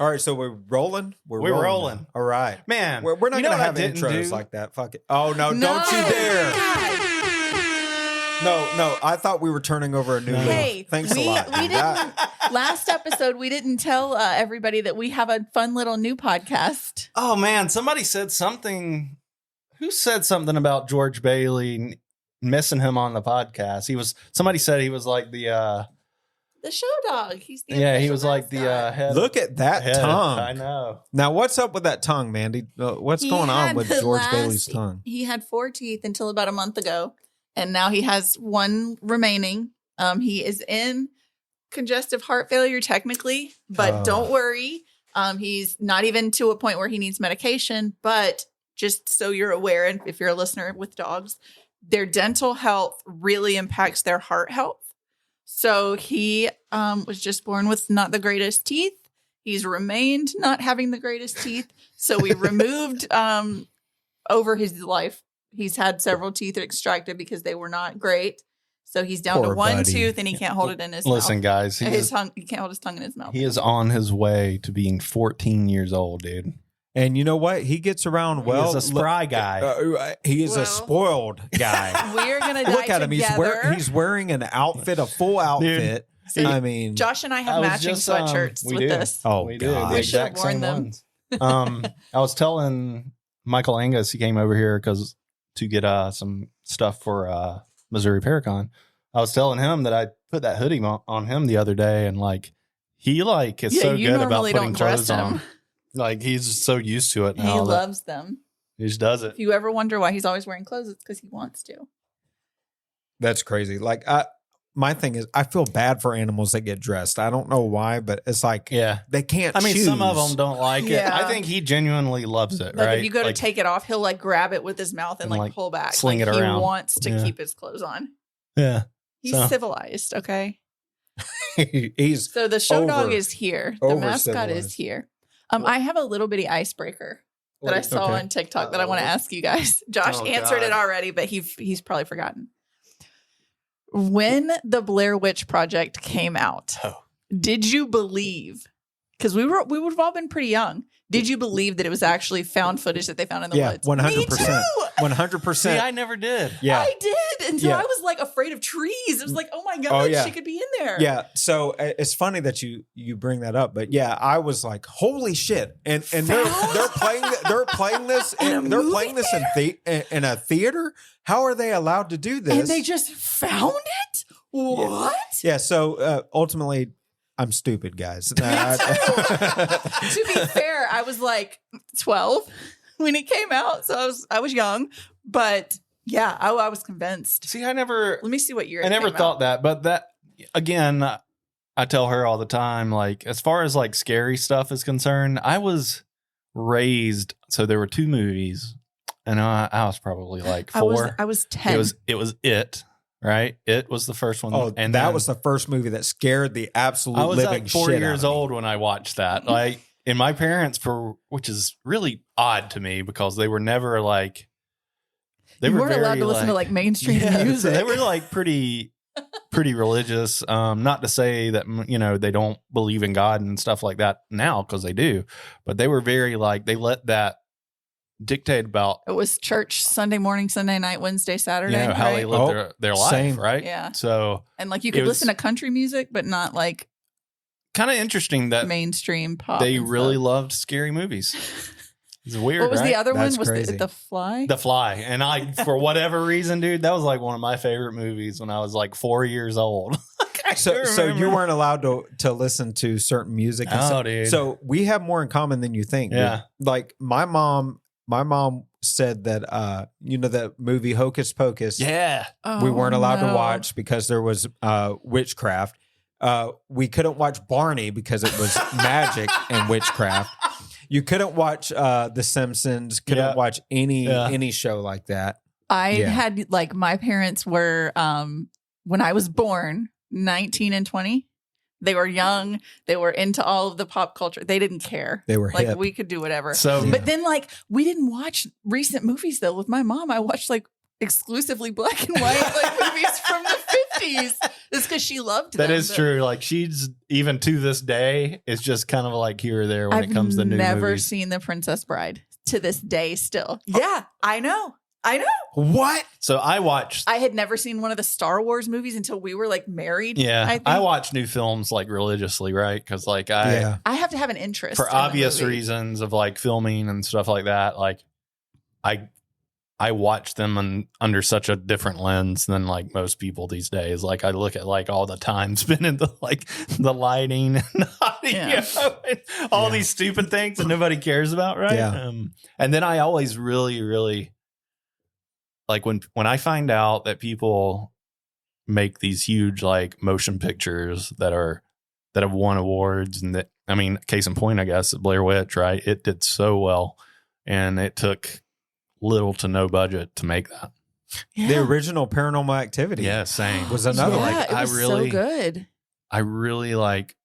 All right, so we're rolling. We're rolling. Now. All right, man. We're not gonna have intros like that. Fuck it. Oh no! Don't you dare! No. I thought we were turning over a new leaf. Thanks a lot. We didn't. Last episode, we didn't tell everybody that we have a fun little new podcast. Oh man, somebody said something. Who said something about George Bailey missing him on the podcast? Somebody said he was like the show dog. He's the he was like the head. Look at that tongue. I know. Now, what's up with that tongue, Mandy? What's going on with George Bailey's tongue? He had 4 teeth until about a month ago, and now he has 1 remaining. He is in congestive heart failure technically, but don't worry. He's not even to a point where he needs medication, but just so you're aware, and if you're a listener with dogs, their dental health really impacts their heart health. So he was just born with not the greatest teeth. He's remained not having the greatest teeth. So we removed over his life. He's had several teeth extracted because they were not great. So he's down to 1 tooth and he can't hold it in his mouth. Listen, guys. He can't hold his tongue in his mouth. He is on his way to being 14 years old, dude. And you know what? He gets around well. He's a spry guy. He is a spoiled guy. We're going to look at him. He's wearing an outfit, a full outfit. Dude, I mean, Josh and I have matching sweatshirts with this. Oh, we God. do. We should have worn them. I was telling Michael Angus, he came over here to get some stuff for Missouri Paracon. I was telling him that I put that hoodie on him the other day, and he is so good about putting clothes on. Like, he's so used to it now. He loves them. He just does it. If you ever wonder why he's always wearing clothes, it's because he wants to. That's crazy. My thing is, I feel bad for animals that get dressed. I don't know why, but it's like, they can't choose. Some of them don't like it. I think he genuinely loves it, right? If you go to take it off, he'll grab it with his mouth and pull back. Sling it around. He wants to keep his clothes on. Yeah. He's civilized, okay? So the show dog is here. The mascot is here. I have a little bitty icebreaker that I saw on TikTok that I want to ask you guys. Josh answered it already, but he's probably forgotten. When the Blair Witch Project came out, did you believe? Because we would have all been pretty young. Did you believe that it was actually found footage that they found in the woods? 100%. 100%. See, I never did. Yeah, I did until I was afraid of trees. It was like, oh my God, she could be in there. Yeah. So it's funny that you bring that up, but I was like, holy shit! And they're playing this in a theater. How are they allowed to do this? And they just found it. What? Yeah. So ultimately, I'm stupid, guys. To be fair, I was 12 when it came out, so I was young, but I was convinced. See, let me see what year. I never thought that, but that again, I tell her all the time. As far as scary stuff is concerned, I was raised. So there were 2 movies, and I was probably 4. I was 10. It was It. Right, It was the first one. Oh, and that was the first movie that scared the absolute living shit out of me. I was 4 years old when I watched that. And my parents, which is really odd to me because they were never they weren't allowed to listen to mainstream music. So they were pretty religious. Not to say that they don't believe in God and stuff like that now, because they do, but they were very they let that dictate about it was church Sunday morning, Sunday night, Wednesday, Saturday. How they live their life, same. Right? Yeah. So and you could listen to country music, but not kind of interesting that mainstream pop. They really loved scary movies. It's weird. What was the other That's one? crazy. Was The Fly? The Fly. And for whatever reason, dude, that was one of my favorite movies when I was 4 years old. So you weren't allowed to listen to certain music. Oh, dude. So we have more in common than you think. Yeah. Dude. My mom said that that movie Hocus Pocus. Yeah. We weren't allowed to watch because there was witchcraft. We couldn't watch Barney because it was magic and witchcraft. You couldn't watch The Simpsons. Couldn't watch any show like that. I had my parents were when I was born, 19 and 20. They were young. They were into all of the pop culture. They didn't care. They were hip. We could do whatever. So, but then we didn't watch recent movies though. With my mom, I watched exclusively black and white like movies from the 50s. It's because she loved them. That is true. Like she's even to this day, it's just kind of like here or there when I've it comes to new never movies. seen The Princess Bride to this day still. Yeah, I know. What? So I watched. I had never seen one of the Star Wars movies until we were like married. Yeah, I watch new films like religiously, right? Because like have to have an interest for in the obvious movie. reasons of like filming and stuff like that. Like I watch them under such a different lens than like most people these days. Like I look at like all the time spent in the like the lighting and the audio and all these stupid things that nobody cares about, right? Yeah. And then I always really like when I find out that people make these huge like motion pictures that have won awards, and that, I mean, case in point, I guess, Blair Witch, right? It did so well, and it took little to no budget to make that. Yeah. The original Paranormal Activity. Yeah, same. Was another Yeah, one. like it was so good. I really like,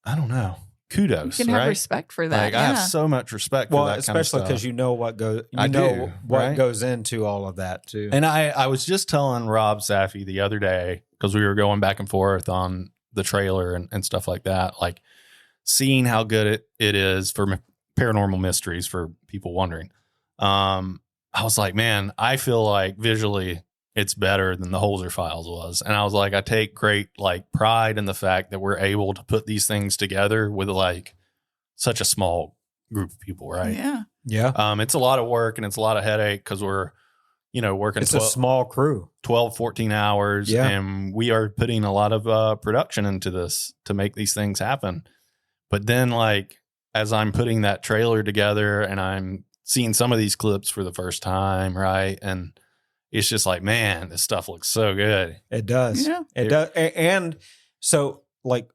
I don't know. Kudos, You can right? have respect for that. Like I have so much respect for Well, that especially kind of because stuff. you know what goes. You I know do, what right? goes into all of that too. And I was just telling Rob Safi the other day, because we were going back and forth on the trailer and stuff like that, like seeing how good it is for paranormal mysteries, for people wondering. I was like, man, I feel like visually it's better than the Holzer Files was. And I was like, I take great like pride in the fact that we're able to put these things together with like such a small group of people, right? Yeah. It's a lot of work and it's a lot of headache because we're, working It's a small crew. 12, 14 hours. Yeah. And we are putting a lot of production into this to make these things happen. But then like, as I'm putting that trailer together and I'm seeing some of these clips for the first time, right? And it's just like, man, this stuff looks so good. It does. Yeah. It does. And so, like,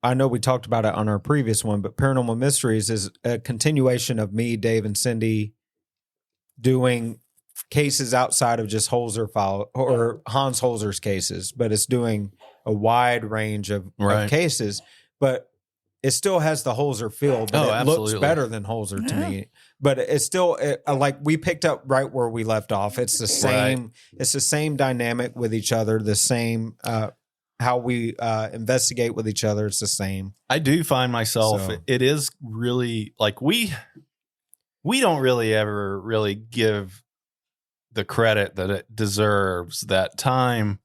I know we talked about it on our previous one, but Paranormal Mysteries is a continuation of me, Dave, and Cindy doing cases outside of just Holzer file or Hans Holzer's cases, but it's doing a wide range of cases. But it still has the Holzer feel, but it looks better than Holzer to me. But it's still like we picked up right where we left off. It's the same. Right. It's the same dynamic with each other. The same how we investigate with each other. It's the same. I do find myself. It is really like we don't really ever really give the credit that it deserves. That time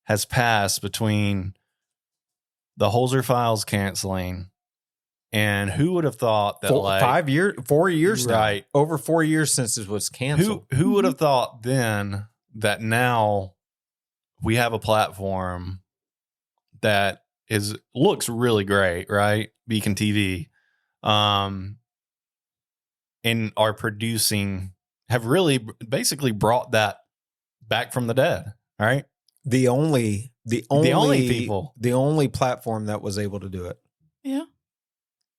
has passed between the Holzer Files canceling, and who would have thought that 4 years now, right? Over 4 years since it was canceled. Who would have thought then that now we have a platform that looks really great, right? Beacon TV, and are producing, have really basically brought that back from the dead, right? The only platform that was able to do it. Yeah.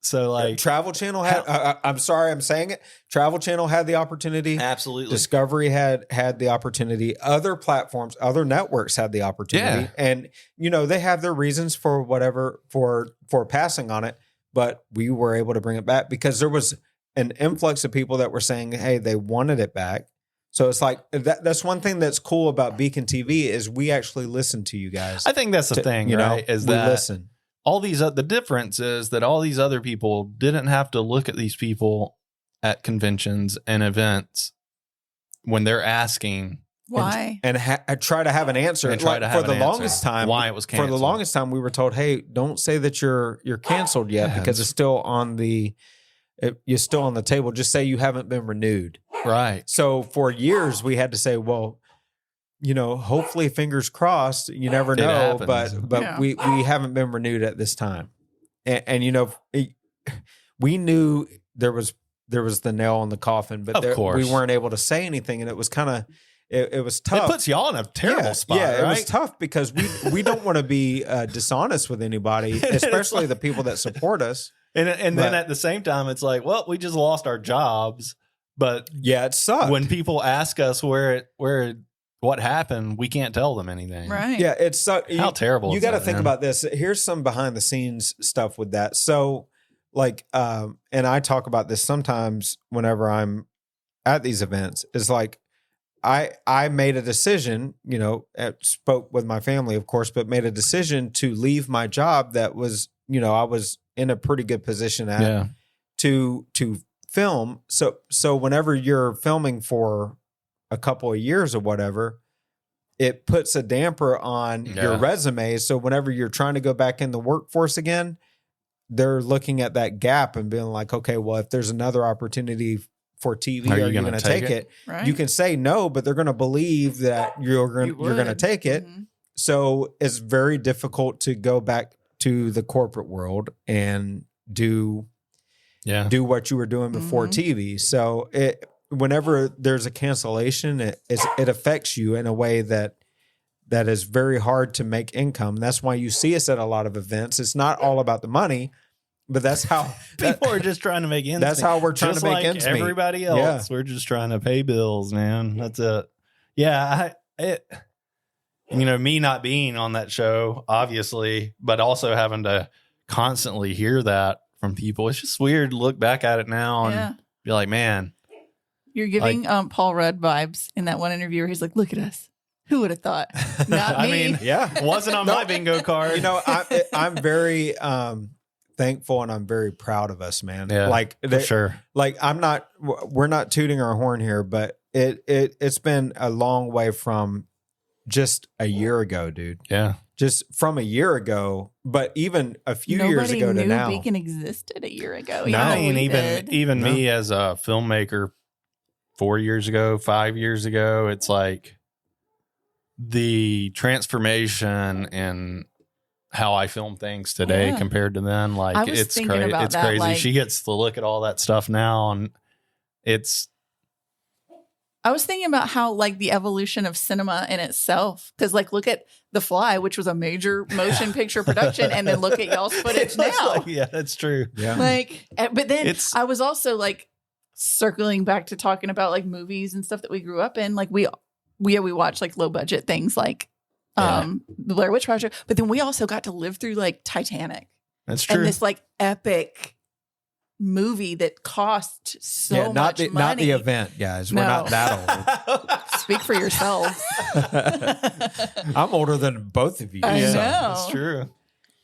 So like Travel Channel had, I'm sorry, I'm saying it. Travel Channel had the opportunity. Absolutely. Discovery had the opportunity. Other platforms, other networks had the opportunity. Yeah. And, they have their reasons for whatever, for passing on it. But we were able to bring it back because there was an influx of people that were saying, hey, they wanted it back. So it's like that's one thing that's cool about Beacon TV is we actually listen to you guys. I think that's the thing, right? Is we that listen. All these the difference is that all these other people didn't have to look at these people at conventions and events when they're asking why and try to have an answer. And try to have for the longest time why it was canceled. For the longest time, we were told, "Hey, don't say that you're canceled yet because it's still on you're still on the table. Just say you haven't been renewed." Right. So for years, we had to say, "Well, hopefully, fingers crossed. You never know, but we haven't been renewed at this time." And we knew there was the nail in the coffin, but of course we weren't able to say anything, and it was kind of. It was tough. It puts y'all in a terrible spot. Yeah, right? It was tough because we don't want to be dishonest with anybody, especially the people that support us. And then at the same time, it's like, well, we just lost our jobs. But yeah, it sucked. When people ask us what happened, we can't tell them anything. Right. Yeah, it sucked. How terrible. You got to think about this. Here's some behind the scenes stuff with that. So, like, and I talk about this sometimes whenever I'm at these events. Is like, I made a decision, spoke with my family, of course, but made a decision to leave my job that was, I was in a pretty good position at to film. So whenever you're filming for a couple of years or whatever, it puts a damper on your resume. So whenever you're trying to go back in the workforce again, they're looking at that gap and being like, okay, well, if there's another opportunity for TV, are you going to take it? Right. You can say no, but they're going to believe that you're going to take it. Mm-hmm. So it's very difficult to go back to the corporate world and do what you were doing before TV. So whenever there's a cancellation, it affects you in a way that is very hard to make income. That's why you see us at a lot of events. It's not all about the money, but that's how people are just trying to make ends meet. That's how we're trying to make ends meet. Everybody else, we're just trying to pay bills, man. That's it. Yeah, me not being on that show, obviously, but also having to constantly hear that from people. It's just weird to look back at it now and be like, man. You're giving Paul Rudd vibes in that one interview where he's like, look at us. Who would have thought? Not me. Wasn't on my bingo card. I'm very thankful and I'm very proud of us, man. Yeah, for sure. Like we're not tooting our horn here, but it's been a long way from just a year ago, dude. Yeah. Just from a year ago, but even a few years ago to now. Nobody knew Beacon existed a year ago. No, even me as a filmmaker 4 years ago, 5 years ago, it's like the transformation in how I film things today compared to then. Like it's crazy. It's crazy. Like, she gets to look at all that stuff now, and I was thinking about how like the evolution of cinema in itself, because like look at The Fly, which was a major motion picture production, and then look at y'all's footage now. Like, that's true. Yeah. Like, but then I was also like circling back to talking about like movies and stuff that we grew up in. Like we watched like low budget things like the Blair Witch Project, but then we also got to live through like Titanic. That's true. And this like epic movie that cost so much money. Not the event, guys. We're not that old. Speak for yourself. I'm older than both of you. I know. That's true.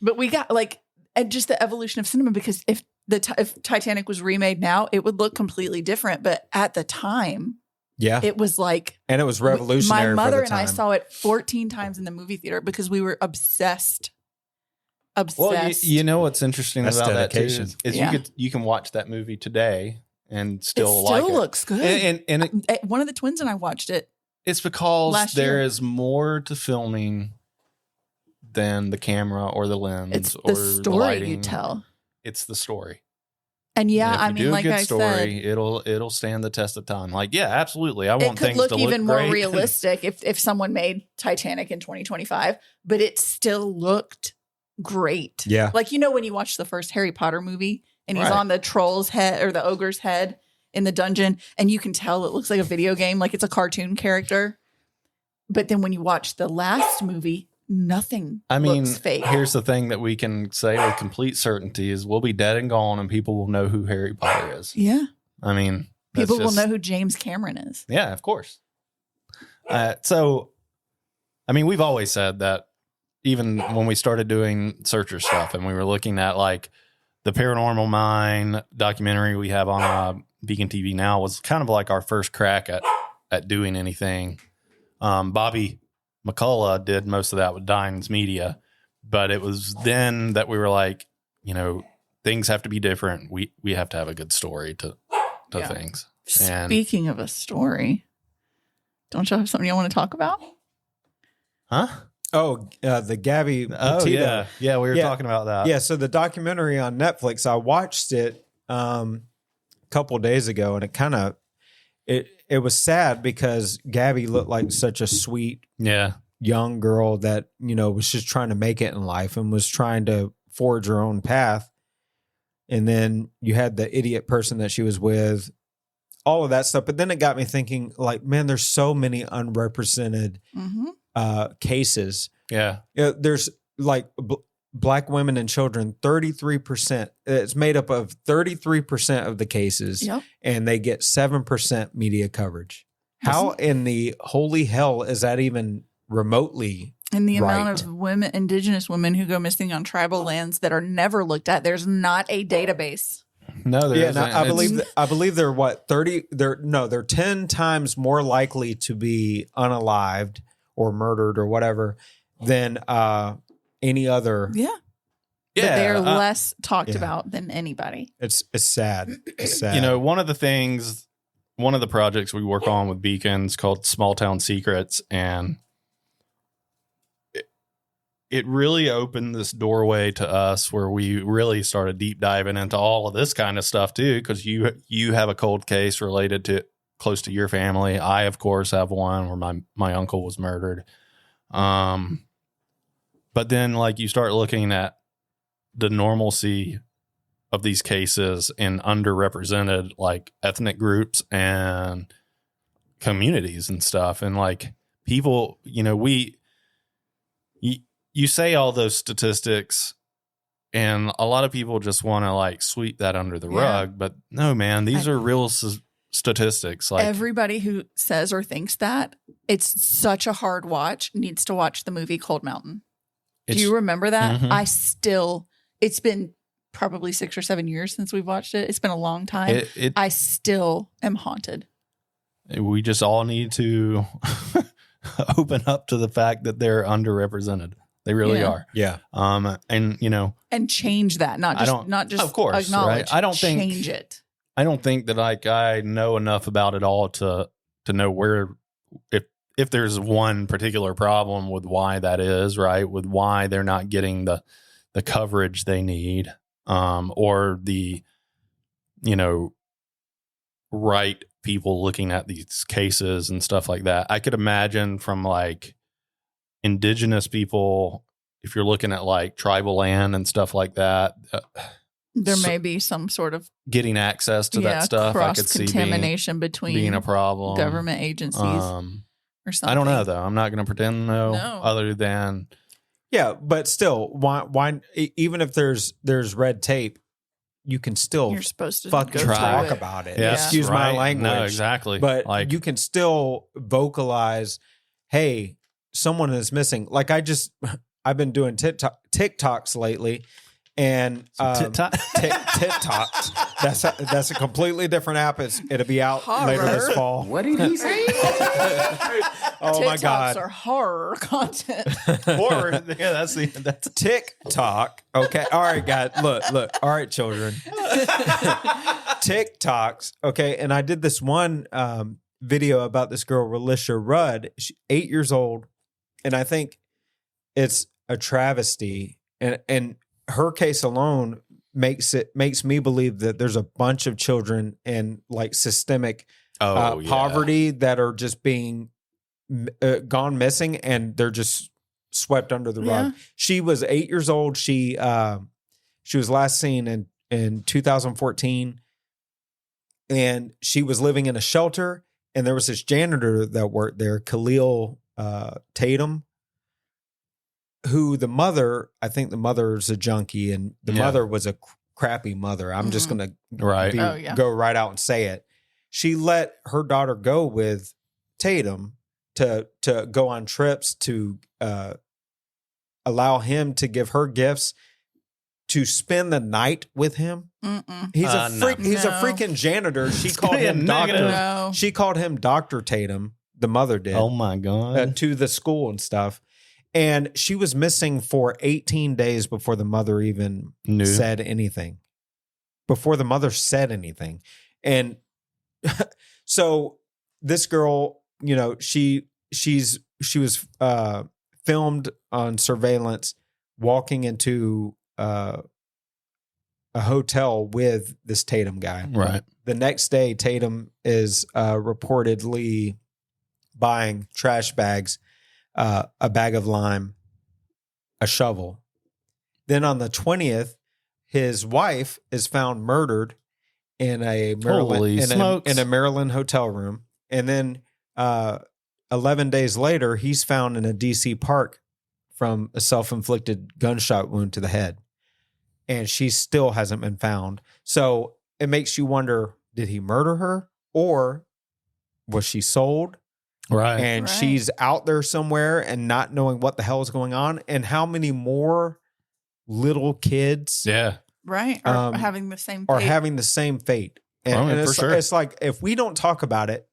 But we got like, and just the evolution of cinema, because if Titanic was remade now, it would look completely different. But at the time, it was like, and it was revolutionary. My mother for the time. and I saw it 14 times in the movie theater because we were obsessed. Well, you know what's interesting about that too is you can watch that movie today and still like it. Still looks good. And one of the twins and I watched it. It's because there is more to filming than the camera or the lens it's or the story the lighting. You tell. It's the story. And I mean, like I said, it'll stand the test of time. Like, yeah, absolutely. I want things to look even more realistic if someone made Titanic in 2025, but it still looked great. Yeah. Like, when you watch the first Harry Potter movie and he's on the troll's head or the ogre's head in the dungeon, and you can tell it looks like a video game, like it's a cartoon character. But then when you watch the last movie, nothing looks fake. Here's the thing that we can say with complete certainty is we'll be dead and gone and people will know who Harry Potter is. Yeah. I mean, people will know who James Cameron is. Yeah, of course. So, I mean, we've always said that even when we started doing Searcher stuff and we were looking at like the Paranormal Mind documentary we have on Beacon TV now was kind of like our first crack at doing anything. Bobby McCullough did most of that with Dines Media, but it was then that we were like, things have to be different. We have to have a good story to things. Speaking of a story, don't you have something you want to talk about? Huh? Oh, the Gabby Petito. Yeah, we were talking about that. Yeah, so the documentary on Netflix, I watched it a couple of days ago, and it kind of it was sad because Gabby looked like such a sweet young girl that was just trying to make it in life and was trying to forge her own path. And then you had the idiot person that she was with, all of that stuff. But then it got me thinking, like, man, there's so many unrepresented cases. Yeah. There's like Black women and children, 33%. It's made up of 33% of the cases, and they get 7% media coverage. How in the holy hell is that even remotely? And the amount Right. of women, Indigenous women who go missing on tribal lands that are never looked at. There's not a database. No, there Yeah, isn't. no, I believe they're what 30. They're 10 times more likely to be unalived or murdered or whatever than any other. Yeah. Yeah, But they're less talked about than anybody. It's sad. It's sad. You know, one of the projects we work on with Beacons called Small Town Secrets, and it really opened this doorway to us where we really started deep diving into all of this kind of stuff too, because you have a cold case related to close to your family. I, of course, have one where my uncle was murdered. But then like you start looking at the normalcy of these cases in underrepresented like ethnic groups and communities and stuff. And like people, you know, you say all those statistics and a lot of people just want to like sweep that under the rug, but no, man, these are real statistics. Like everybody who says or thinks that it's such a hard watch needs to watch the movie Cold Mountain. Do you remember that? Mhm. It's been probably 6 or 7 years since we've watched it. It's been a long time. I still am haunted. We just all need to open up to the fact that they're underrepresented. They really are. Yeah. And you know, and change that, not just of course, acknowledge. Right? I don't change it. I don't think that like I know enough about it all to know where if there's one particular problem with why that is, right? With why they're not getting the coverage they need, or the, you know, right people looking at these cases and stuff like that. I could imagine from like Indigenous people, if you're looking at like tribal land and stuff like that, there may be some sort of getting access to that stuff. I could see contamination between being a problem. Government agencies or something. I don't know though. I'm not going to pretend to know. No. Other than but still, why even if there's red tape, you can still you're supposed to fucking go talk through it. about it. Yeah, Excuse my language. No, exactly. But like you can still vocalize, hey, someone is missing. Like I've been doing TikToks lately, and TikToks. That's a completely different app. It'll be out later this fall. What did he say? Oh my God. TikToks are horror content. horror. Yeah, that's TikTok. Okay. All right, guys. Look. All right, children. TikToks. Okay. And I did this one video about this girl, Relisha Rudd. She's 8 years old. And I think it's a travesty. And her case alone makes me believe that there's a bunch of children in like systemic poverty that are just being gone missing, and they're just swept under the rug. She was 8 years old. She was last seen in 2014, and she was living in a shelter. And there was this janitor that worked there, Khalil Tatum, who the mother, I think the mother's a junkie, and the mother was a crappy mother. I'm just gonna go right out and say it. She let her daughter go with Tatum to go on trips, to allow him to give her gifts, to spend the night with him. He's a freak. He's a freaking janitor. She called him Doctor. No. She called him Dr. Tatum. The mother did. Oh my God. To the school and stuff. And she was missing for 18 days before the mother even said anything. Before the mother said anything. And so this girl, you know, she was filmed on surveillance walking into a hotel with this Tatum guy. Right. The next day, Tatum is reportedly buying trash bags, a bag of lime, a shovel. Then on the 20th, his wife is found murdered in a Maryland hotel room. And then 11 days later, he's found in a DC park from a self-inflicted gunshot wound to the head. And she still hasn't been found. So it makes you wonder, did he murder her? Or was she sold? Right. And Right. she's out there somewhere and not knowing what the hell is going on. And how many more little kids Yeah. Right. Or having the same are fate. having the same fate? And, I mean, and for it's, sure. it's like, if we don't talk about it,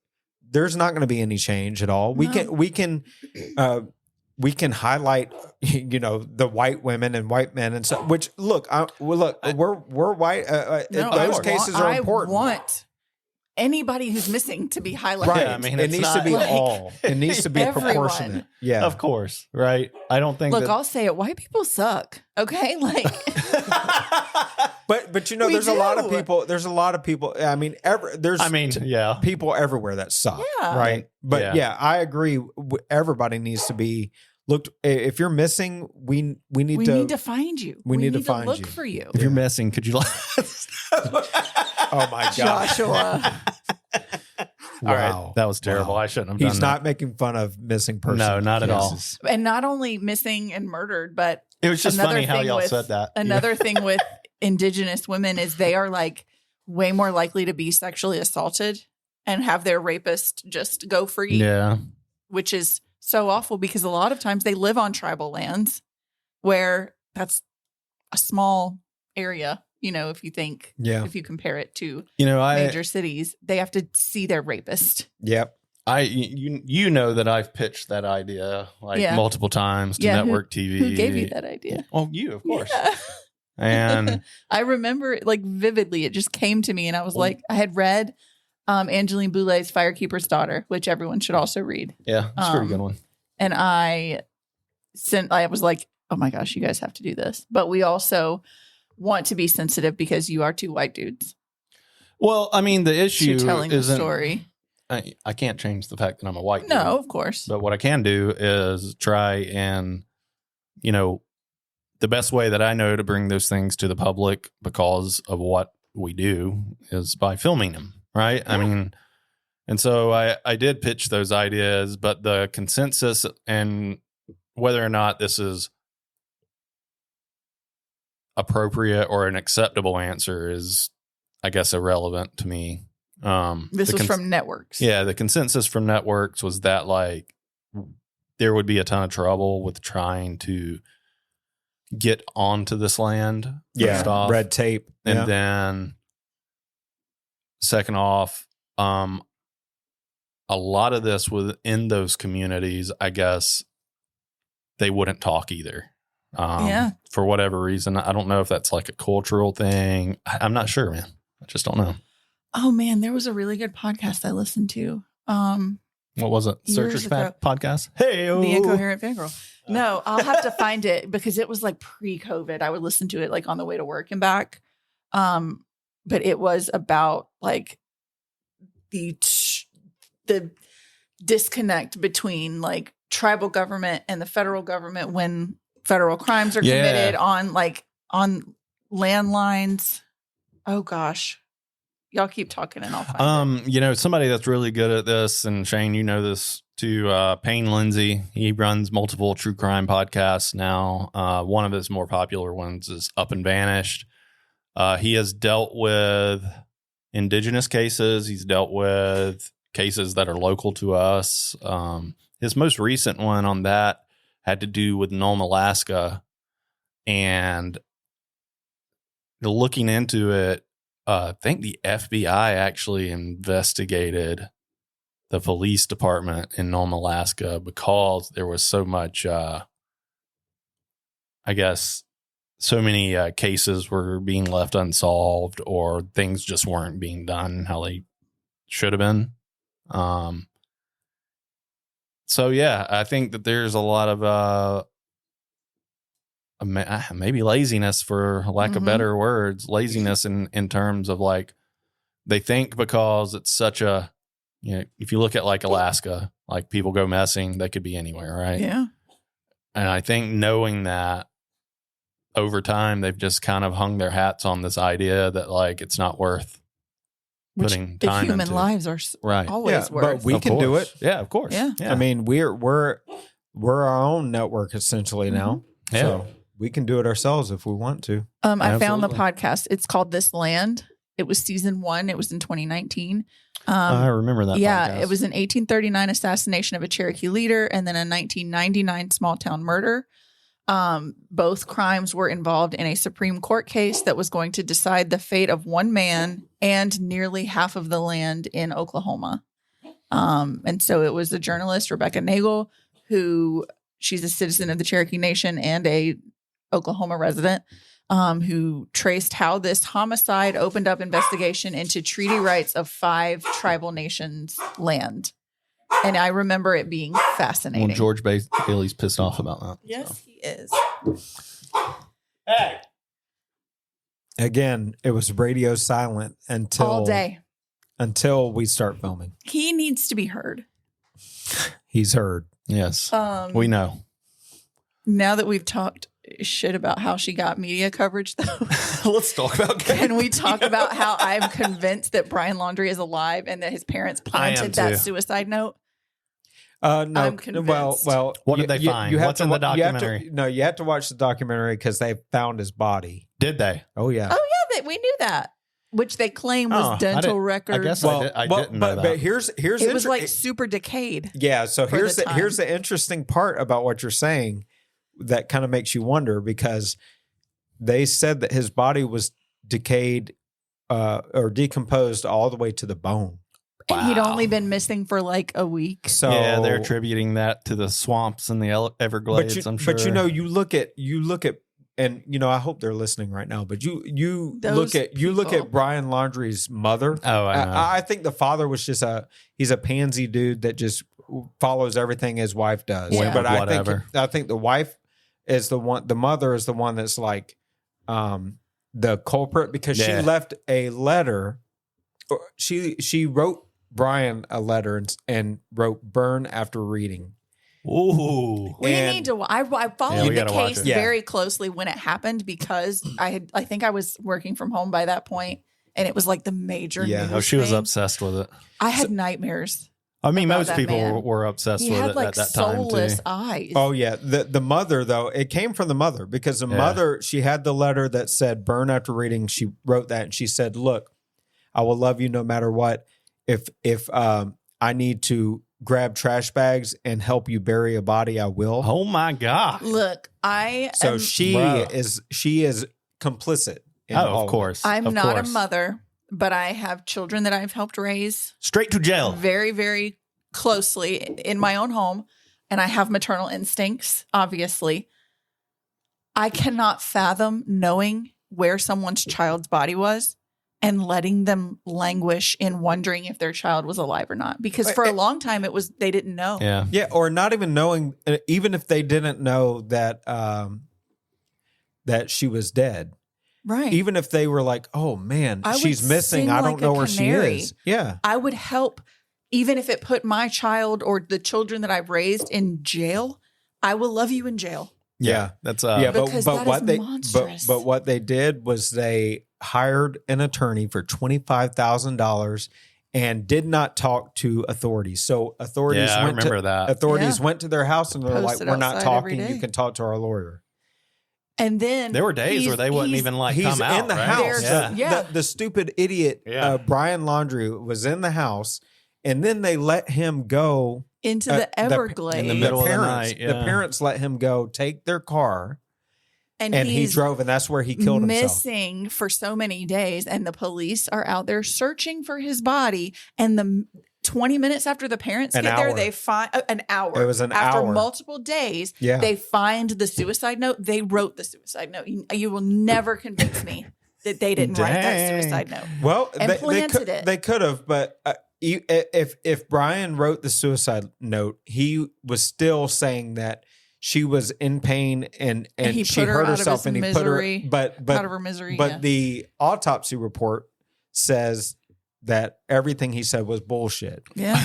there's not going to be any change at all. We can highlight, the white women and white men and so. Which look, we're white. No, those cases are important. I want anybody who's missing to be highlighted. Right. Yeah, I mean, it it's needs not to be like- all. It needs to be Everyone. proportionate. Yeah. Of course. Right. I don't think Look, that. I'll say it. White people suck. Okay, like But We there's a lot of do. people. There's a lot of people. I mean, yeah. people everywhere that suck. Yeah. Right. But Yeah. I agree. Everybody needs to be looked. If you're missing, we need we to. need to find you. we need to find look you. for you, If you're missing, could you let us know? Oh my god! Joshua. All right. Wow. That was terrible. Wow. I shouldn't have done He's that. not making fun of missing person. No, not at all. cases. And not only missing and murdered, but It was just Another funny how thing y'all with- said that. another thing with Indigenous women is they are like way more likely to be sexually assaulted and have their rapist just go free, Yeah. which is so awful because a lot of times they live on tribal lands where that's a small area. If you think, Yeah. if you compare it to I major cities, they have to see their rapist. Yep. you know that I've pitched that idea Yeah. multiple times to Yeah, network TV. Who gave you that idea? Well, you, of course. Yeah. And I remember it like vividly. It just came to me, and I was like, I had read Angeline Boulet's Firekeeper's Daughter, which everyone should also read. yeah, it's a pretty good one. And I was like, oh my gosh, you guys have to do this. But we also want to be sensitive because you are two white dudes. Well, I mean, the issue To telling the isn't. story. I can't change the fact that I'm a white dude. No, of course. But what I can do is try and, the best way that I know to bring those things to the public because of what we do is by filming them, right? I mean, and so I did pitch those ideas, but the consensus and whether or not this is appropriate or an acceptable answer is, I guess, irrelevant to me. This was from networks. Yeah, the consensus from networks was that like there would be a ton of trouble with trying to get onto this land. Yeah. first off. Red tape. And Yeah. then second off, a lot of this within those communities, I guess they wouldn't talk either. Yeah. For whatever reason. I don't know if that's like a cultural thing. I'm not sure, man. I just don't know. Oh man, there was a really good podcast I listened to. What was it? Years Searchers ago. Podcast? Hey, The Incoherent Fangirl. No, I'll have to find it because it was like pre-COVID. I would listen to it like on the way to work and back. But it was about like the disconnect between like tribal government and the federal government when federal crimes are Yeah. committed on landlines. Oh gosh. Y'all keep talking and I'll find it. Somebody that's really good at this, and Shane, you know this too, Payne Lindsay. He runs multiple true crime podcasts now. One of his more popular ones is Up and Vanished. He has dealt with Indigenous cases. He's dealt with cases that are local to us. His most recent one on that had to do with Nome, Alaska. And looking into it, I think the FBI actually investigated the police department in Nome, Alaska, because there was so much, I guess, so many cases were being left unsolved or things just weren't being done how they should have been. So, yeah, I think that there's a lot of maybe laziness, for lack of better words, laziness in terms of like they think because it's such a, if you look at like Alaska, like people go missing, they could be anywhere, right? Yeah. And I think knowing that over time, they've just kind of hung their hats on this idea that like it's not worth putting the time human into. lives are Right. always Yeah, worth. but we Of can do course. it. Yeah, of course. Yeah. I mean, we're our own network essentially now. Yeah. So we can do it ourselves if we want to. I found the Absolutely. podcast. It's called This Land, It was season 1. It was in 2019. I remember that. Yeah, podcast. it was an 1839 assassination of a Cherokee leader and then a 1999 small town murder. Both crimes were involved in a Supreme Court case that was going to decide the fate of one man and nearly half of the land in Oklahoma. And so it was the journalist Rebecca Nagel, who she's a citizen of the Cherokee Nation and a Oklahoma resident, who traced how this homicide opened up investigation into treaty rights of 5 tribal nations' land. And I remember it being fascinating. Well, George Bailey's pissed off about that. Yes, he is. Hey. Again, it was radio silent All day. until we start filming. He needs to be heard. He's heard. Yes. We know. Now that we've talked shit about how she got media coverage, though, Let's talk about can we talk about how I'm convinced that Brian Laundrie is alive and that his parents planted that too. suicide note? No. I'm convinced. Well. What did they find? You have What's to in the wa- you have to- documentary? You have to watch the documentary because they found his body. Did they? Oh yeah. Oh, yeah, we knew that. Which they claim was I dental didn't- records. I guess I didn't know that. But here's it was like super decayed. yeah. So for here's the here's time. the interesting part about what you're saying that kind of makes you wonder because they said that his body was decayed or decomposed all the way to the bone. And he'd Wow. only been missing for like a week. So Yeah, they're attributing that to the swamps and the Everglades. I'm sure. But you look at, and I hope they're listening right now. But you Those look people. at Brian Laundrie's mother. Oh, I know. I think the father was just he's a pansy dude that just follows everything his wife does. Yeah. But Whatever. I think the wife is the one. The mother is the one that's like the culprit because she Yeah. left a letter. Or she wrote Brian a letter and wrote "burn after reading." Ooh. We And- need to. I Yeah, followed we the gotta watch case it. Yeah. very closely when it happened because I think I was working from home by that point, and it was like the major. Yeah. news Oh, she was thing. obsessed with it. I had nightmares. I mean, About most that people man. were obsessed He with had it like at that time soulless too. eyes. Oh yeah, the mother though, it came from the mother because the Yeah. mother, she had the letter that said "burn after reading." She wrote that and she said, "Look, I will love you no matter what. If I need to grab trash bags and help you bury a body, I will." Oh my God. Look, I So am, she Bro. is complicit. in Oh, all of course. I'm Of not course. a mother, but I have children that I've helped raise Straight to jail. very, very closely in my own home, and I have maternal instincts, obviously. I cannot fathom knowing where someone's child's body was and letting them languish in wondering if their child was alive or not. Because for a long time they didn't know. Yeah. Yeah, or not even knowing, even if they didn't know that that she was dead. Right. Even if they were like, "Oh man, I would she's missing. sing I like don't know a where canary. she is." Yeah. I would help, even if it put my child or the children that I've raised in jail. I will love you in jail. Yeah. That's Yeah, Because but that what is they monstrous. but what they did was they hired an attorney for $25,000 and did not talk to authorities. So authorities Yeah, I went remember to that. authorities Yeah. went to their house and they're like, Posted "We're not outside every talking. You day. can talk to our lawyer." And then There were days where they wouldn't he's- even like He's come out in the right? house. There's- Yeah. Yeah. The stupid idiot Yeah. Brian Laundrie was in the house, and then they let him go into the the Everglades. in the middle of the parents, night, The yeah. parents let him go, take their car, and and he he's drove, and that's where he killed himself. missing for so many days, and the police are out there searching for his body. And the 20 minutes after the parents An get there, hour. they find an hour. It was an after hour. multiple days. Yeah. They find the suicide note. They wrote the suicide note. You will never convince me that they didn't write that Dang. suicide note. Well, And they planted could, it. They could have, but if Brian wrote the suicide note, he was still saying that she was in pain and he she put her hurt out of herself his and he misery, put her, out of her misery. But yeah. the autopsy report says that everything he said was bullshit. Yeah.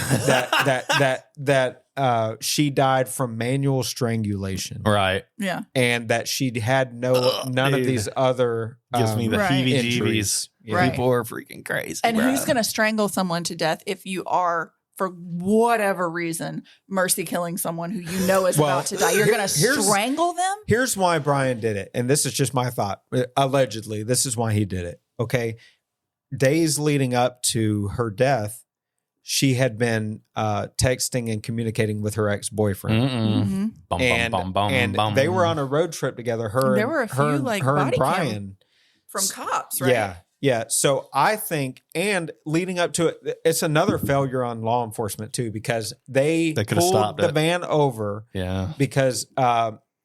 that she died from manual strangulation, Right. Yeah. and that she had none of dude. these other Gives me the Right. heebie-jeebies. injuries. Yeah. Right. People are freaking crazy. And bro. who's going to strangle someone to death if you are, for whatever reason, mercy killing someone who you know is Well, about to die? You're going to here's- strangle them? Here's why Brian did it, and this is just my thought. Allegedly, this is why he did it. Okay, days leading up to her death, she had been texting and communicating with her ex-boyfriend. Mm-hmm. And they were on a road trip together. There were a few like body Brian from cops, right? Yeah. Yeah. So I think, and leading up to it, it's another failure on law enforcement too, because they could have pulled stopped the it. van over because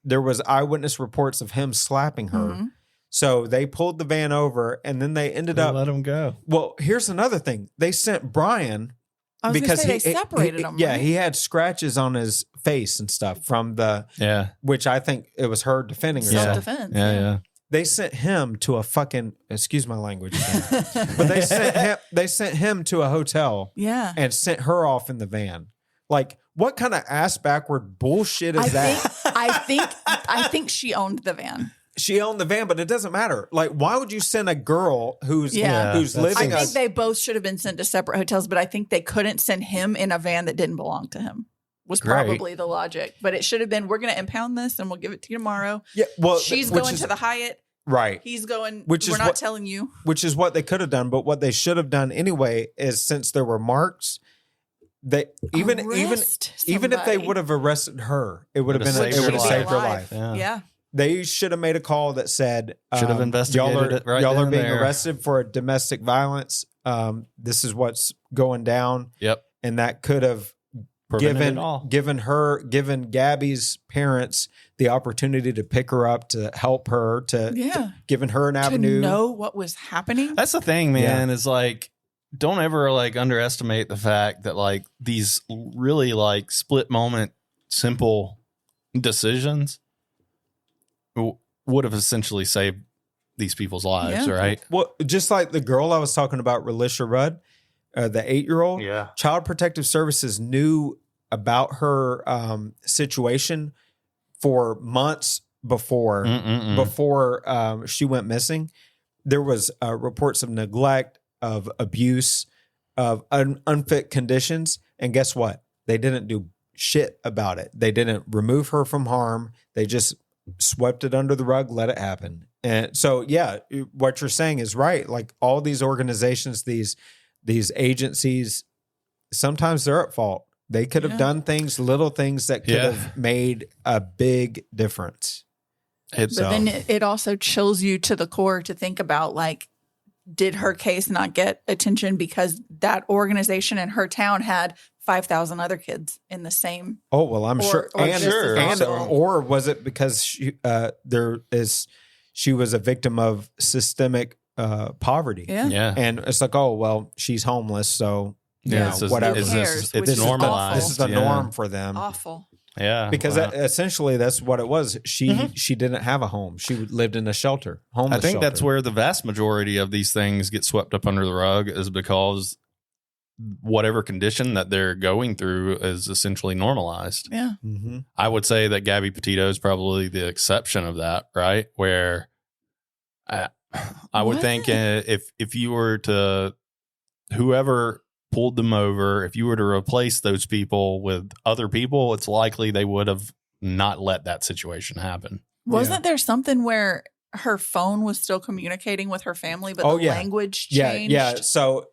there was eyewitness reports of him slapping her. Mm-hmm. So they pulled the van over and then they ended up. Let him go. Well, here's another thing. They sent Brian I was because they separated him. Yeah, right? he had scratches on his face and stuff from the, which I think it was her defending herself. Self-defense. Yeah. They sent him to a fucking, excuse my language, but they sent him to a hotel and sent her off in the van. Like, what kind of ass backward bullshit is that? I think she owned the van. She owned the van, but it doesn't matter. Like, why would you send a girl who's living? I think they both should have been sent to separate hotels, but I think they couldn't send him in a van that didn't belong to him. Was probably the logic, but it should have been, we're going to impound this and we'll give it to you tomorrow. Yeah, well, she's going to the Hyatt. Right. He's going, we're not telling you. Which is what they could have done, but what they should have done anyway is, since there were marks, they even if they would have arrested her, it would have been saved her life. Yeah. They should have made a call that said, should have investigated it right y'all are being there. arrested for domestic violence. This is what's going down. Yep. And that could have given Gabby's parents the opportunity to pick her up, to help her, given her an avenue. To know what was happening. That's the thing, man, is like, don't ever like underestimate the fact that like these really like split moment, simple decisions would have essentially saved these people's lives, right? Well, just like the girl I was talking about, Relisha Rudd, the 8-year-old. Yeah. Child Protective Services knew about her situation for months before she went missing. There was reports of neglect, of abuse, of unfit conditions, and guess what? They didn't do shit about it. They didn't remove her from harm. They just swept it under the rug, let it happen. And so, yeah, what you're saying is right. Like, all these organizations, these agencies, sometimes they're at fault. They could have done things, little things that could have made a big difference. But then it also chills you to the core to think about, like, did her case not get attention because that organization in her town had 5,000 other kids in the same? Oh, well, I'm sure. Or was it because she was a victim of systemic poverty? Yeah. And it's like, oh, well, she's homeless, so whatever. It's normalized. This is the norm for them. Awful. Yeah. Because essentially that's what it was. She didn't have a home. She lived in a shelter, homeless I think shelter. that's where the vast majority of these things get swept up under the rug, is because whatever condition that they're going through is essentially normalized. Yeah. Mm-hmm. I would say that Gabby Petito is probably the exception of that, right? Where I would think if you were to, whoever pulled them over, if you were to replace those people with other people, it's likely they would have not let that situation happen. Wasn't there something where her phone was still communicating with her family, but the language changed? Yeah. So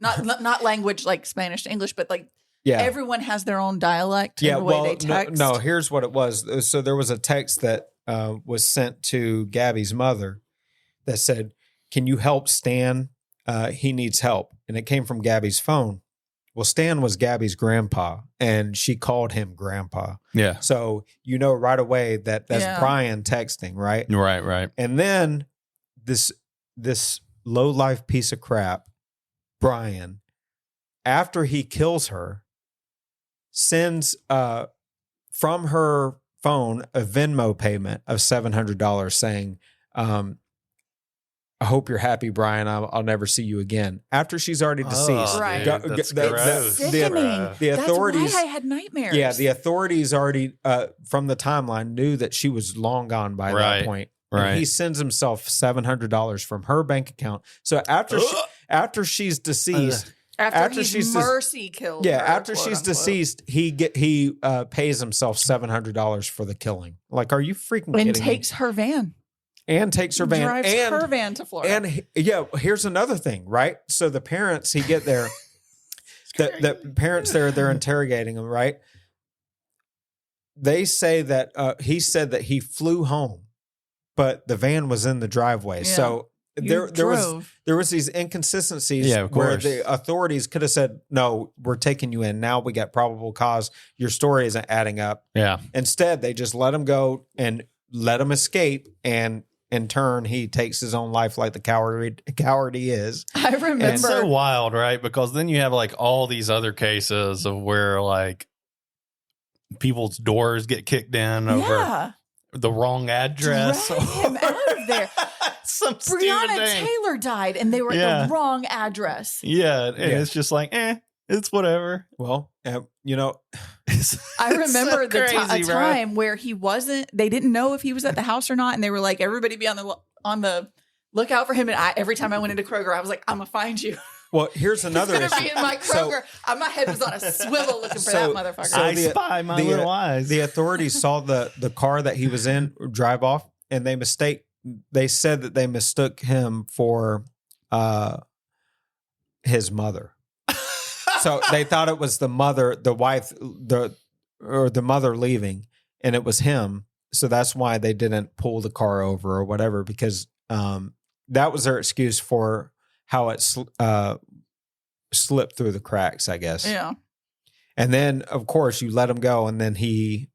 not language like Spanish to English, but like everyone has their own dialect in the way they text. No, here's what it was. So there was a text that was sent to Gabby's mother that said, "Can you help Stan? He needs help." And it came from Gabby's phone. Well, Stan was Gabby's grandpa, and she called him grandpa. Yeah. So you know right away that that's Brian texting, right? Right. And then this low-life piece of crap, Brian, after he kills her, sends from her phone a Venmo payment of $700 saying, "I hope you're happy, Brian. I'll never see you again." After she's already deceased. Right. That's gross. The authorities. That's why I had nightmares. Yeah, the authorities already, from the timeline, knew that she was long gone by that point. Right. And he sends himself $700 from her bank account. So after she's deceased, after she's mercy killed. Yeah, her, after she's deceased, he pays himself $700 for the killing. Like, are you freaking kidding me? And takes her van. and takes her van, drives and her van to Florida. And here's another thing, right? So the parents, he get there, the parents there, they're interrogating him, right? They say that he said that he flew home, but the van was in the driveway. Yeah. So there was these inconsistencies where the authorities could have said, no, we're taking you in. Now we got probable cause. Your story isn't adding up. Yeah. Instead, they just let him go and let him escape, and in turn, he takes his own life like the coward he is. I remember. It's so wild, right? Because then you have like all these other cases of where like people's doors get kicked in over the wrong address. Drag him out of there. Some Breonna Taylor died and they were at the wrong address. Yeah. And it's just like, it's whatever. Well, I remember a time where they didn't know if he was at the house or not. And they were like, everybody be on the lookout for him. And every time I went into Kroger, I was like, I'm going to find you. Well, here's another issue. He's going to be in my Kroger. My head was on a swivel looking for that motherfucker. I spy my little eyes. The authorities saw the car that he was in drive off, and they said that they mistook him for his mother. So they thought it was the mother, the wife, the mother leaving, and it was him. So that's why they didn't pull the car over or whatever, because that was their excuse for how it slipped through the cracks, I guess. Yeah. And then, of course, you let him go, and then he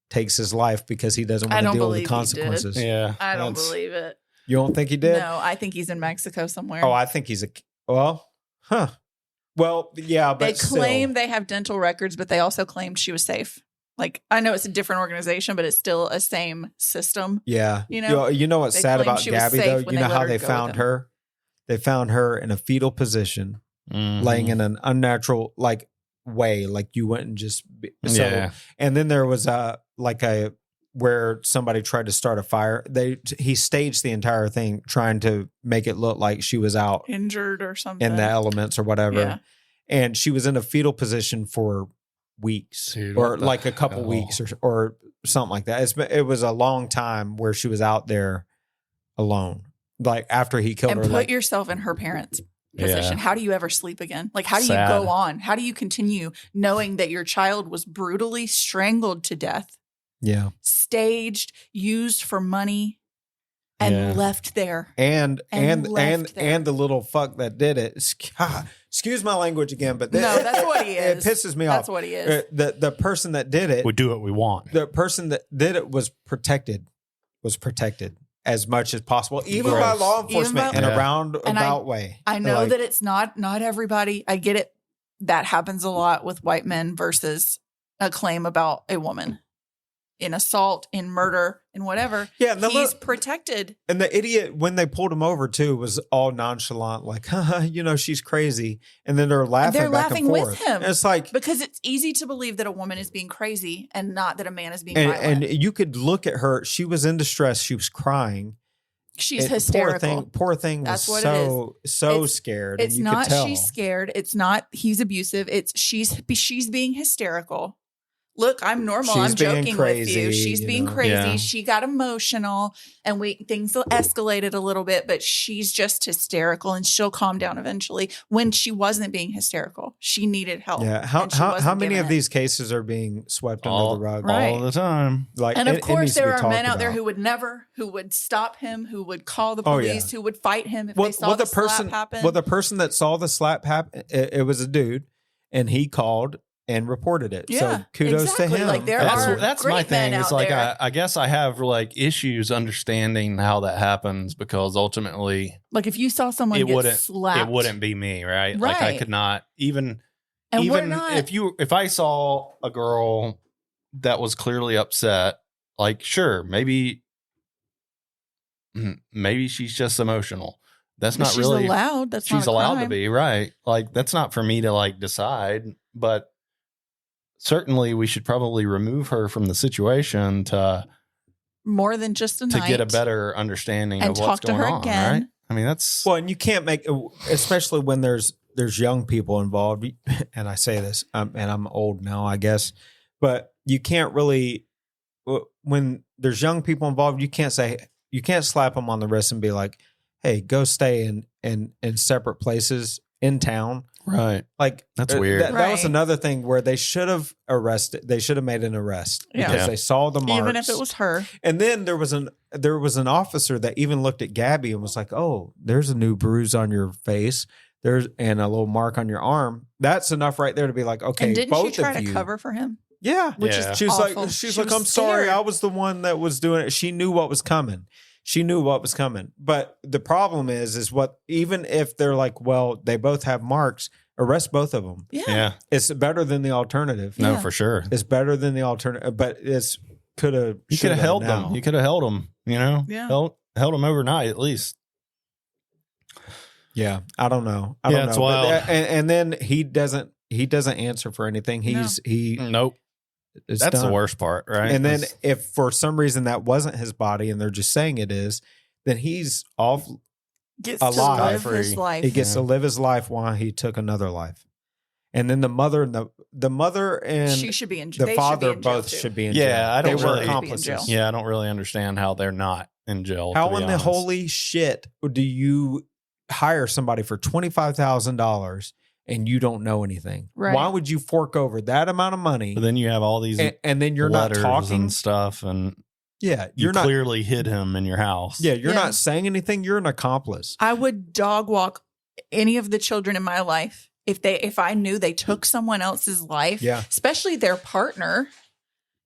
takes his life because he doesn't want to deal with the consequences. Yeah. I don't believe it. You don't think he did? No, I think he's in Mexico somewhere. Oh, I think he's Well, yeah, but they claim they have dental records, but they also claimed she was safe. Like, I know it's a different organization, but it's still a same system. Yeah. You know what's sad about Gabby, though? You know how they found her? They found her in a fetal position, laying in an unnatural, way, like you wouldn't just and then there was where somebody tried to start a fire. He staged the entire thing trying to make it look like she was out injured or something in the elements or whatever, and she was in a fetal position for weeks. Dude, or like a couple weeks or something like that. It was a long time where she was out there alone, like after he killed her. And put yourself in her parents' position. How do you ever sleep again? Like, how do you go on? How do you continue knowing that your child was brutally strangled to death? Yeah. Staged, used for money, and left there. And the little fuck that did it. Excuse my language again, but no, that's what he is. It pisses me off. That's what he is. The person that did it, we do what we want. The person that did it was protected as much as possible, even by law enforcement in a roundabout way. I know that it's not everybody. I get it. That happens a lot with white men versus a claim about a woman. In assault, in murder, in whatever. Yeah, he's protected. And the idiot, when they pulled him over too, was all nonchalant, like, she's crazy. And then they're laughing back and forth. With him. And it's like, because it's easy to believe that a woman is being crazy and not that a man is being violent. And you could look at her. She was in distress. She was crying. She's hysterical. Poor thing was so scared. It's not she's scared. It's not he's abusive. It's she's being hysterical. Look, I'm normal. I'm joking with you. She's being crazy. Yeah. She got emotional and things escalated a little bit, but she's just hysterical and she'll calm down eventually. When she wasn't being hysterical, she needed help. Yeah. How many of these cases are being swept under the rug all the time? And of course, there are men out there who would stop him, who would call the police, who would fight him if they saw the slap happen. Well, the person that saw the slap happen, it was a dude, and he called and reported it. Yeah, so kudos to him. Like that's my thing. It's like I guess I have like issues understanding how that happens, because ultimately, like if you saw someone get slapped, it wouldn't be me, right? Like I could not even if I saw a girl that was clearly upset, like sure, maybe she's just emotional. That's not really allowed. She's allowed to be, right? Like that's not for me to like decide, but certainly we should probably remove her from the situation to more than just a night, to get a better understanding of what's going on, right? I mean, that's and you can't make, especially when there's young people involved. And I say this, and I'm old now, I guess, but you can't really, when there's young people involved, you can't say, you can't slap them on the wrist and be like, hey, go stay in separate places in town. Right. Like that's weird. That was another thing where they should have arrested. They should have made an arrest because they saw the marks. Even if it was her. And then there was an officer that even looked at Gabby and was like, "Oh, there's a new bruise on your face. And a little mark on your arm. That's enough right there to be like, okay, and didn't both she try of you to cover for him? Yeah, which is she was awful. like, she's like, I'm sorry, I was the one that was doing it. She knew what was coming. But the problem is what, even if they're like, well, they both have marks, arrest both of them. Yeah. It's better than the alternative. No, for sure. It's better than the alternative, but you could have held them. You could have held them, held them overnight at least. Yeah. I don't know. It's wild. And then he doesn't answer for anything. Nope. That's done. The worst part, right? And then if for some reason that wasn't his body and they're just saying it is, then he's alive. To live his life. He gets to live his life while he took another life. And then the mother and she should be in jail. The father both should be in jail. Yeah, I don't they really were accomplices. Yeah, I don't really understand how they're not in jail. How in the holy shit do you hire somebody for $25,000 and you don't know anything? Right. Why would you fork over that amount of money? But then you have all these and then you're not talking and stuff, and you're not clearly hid him in your house. Yeah, you're not saying anything. You're an accomplice. I would dog walk any of the children in my life if I knew they took someone else's life, especially their partner,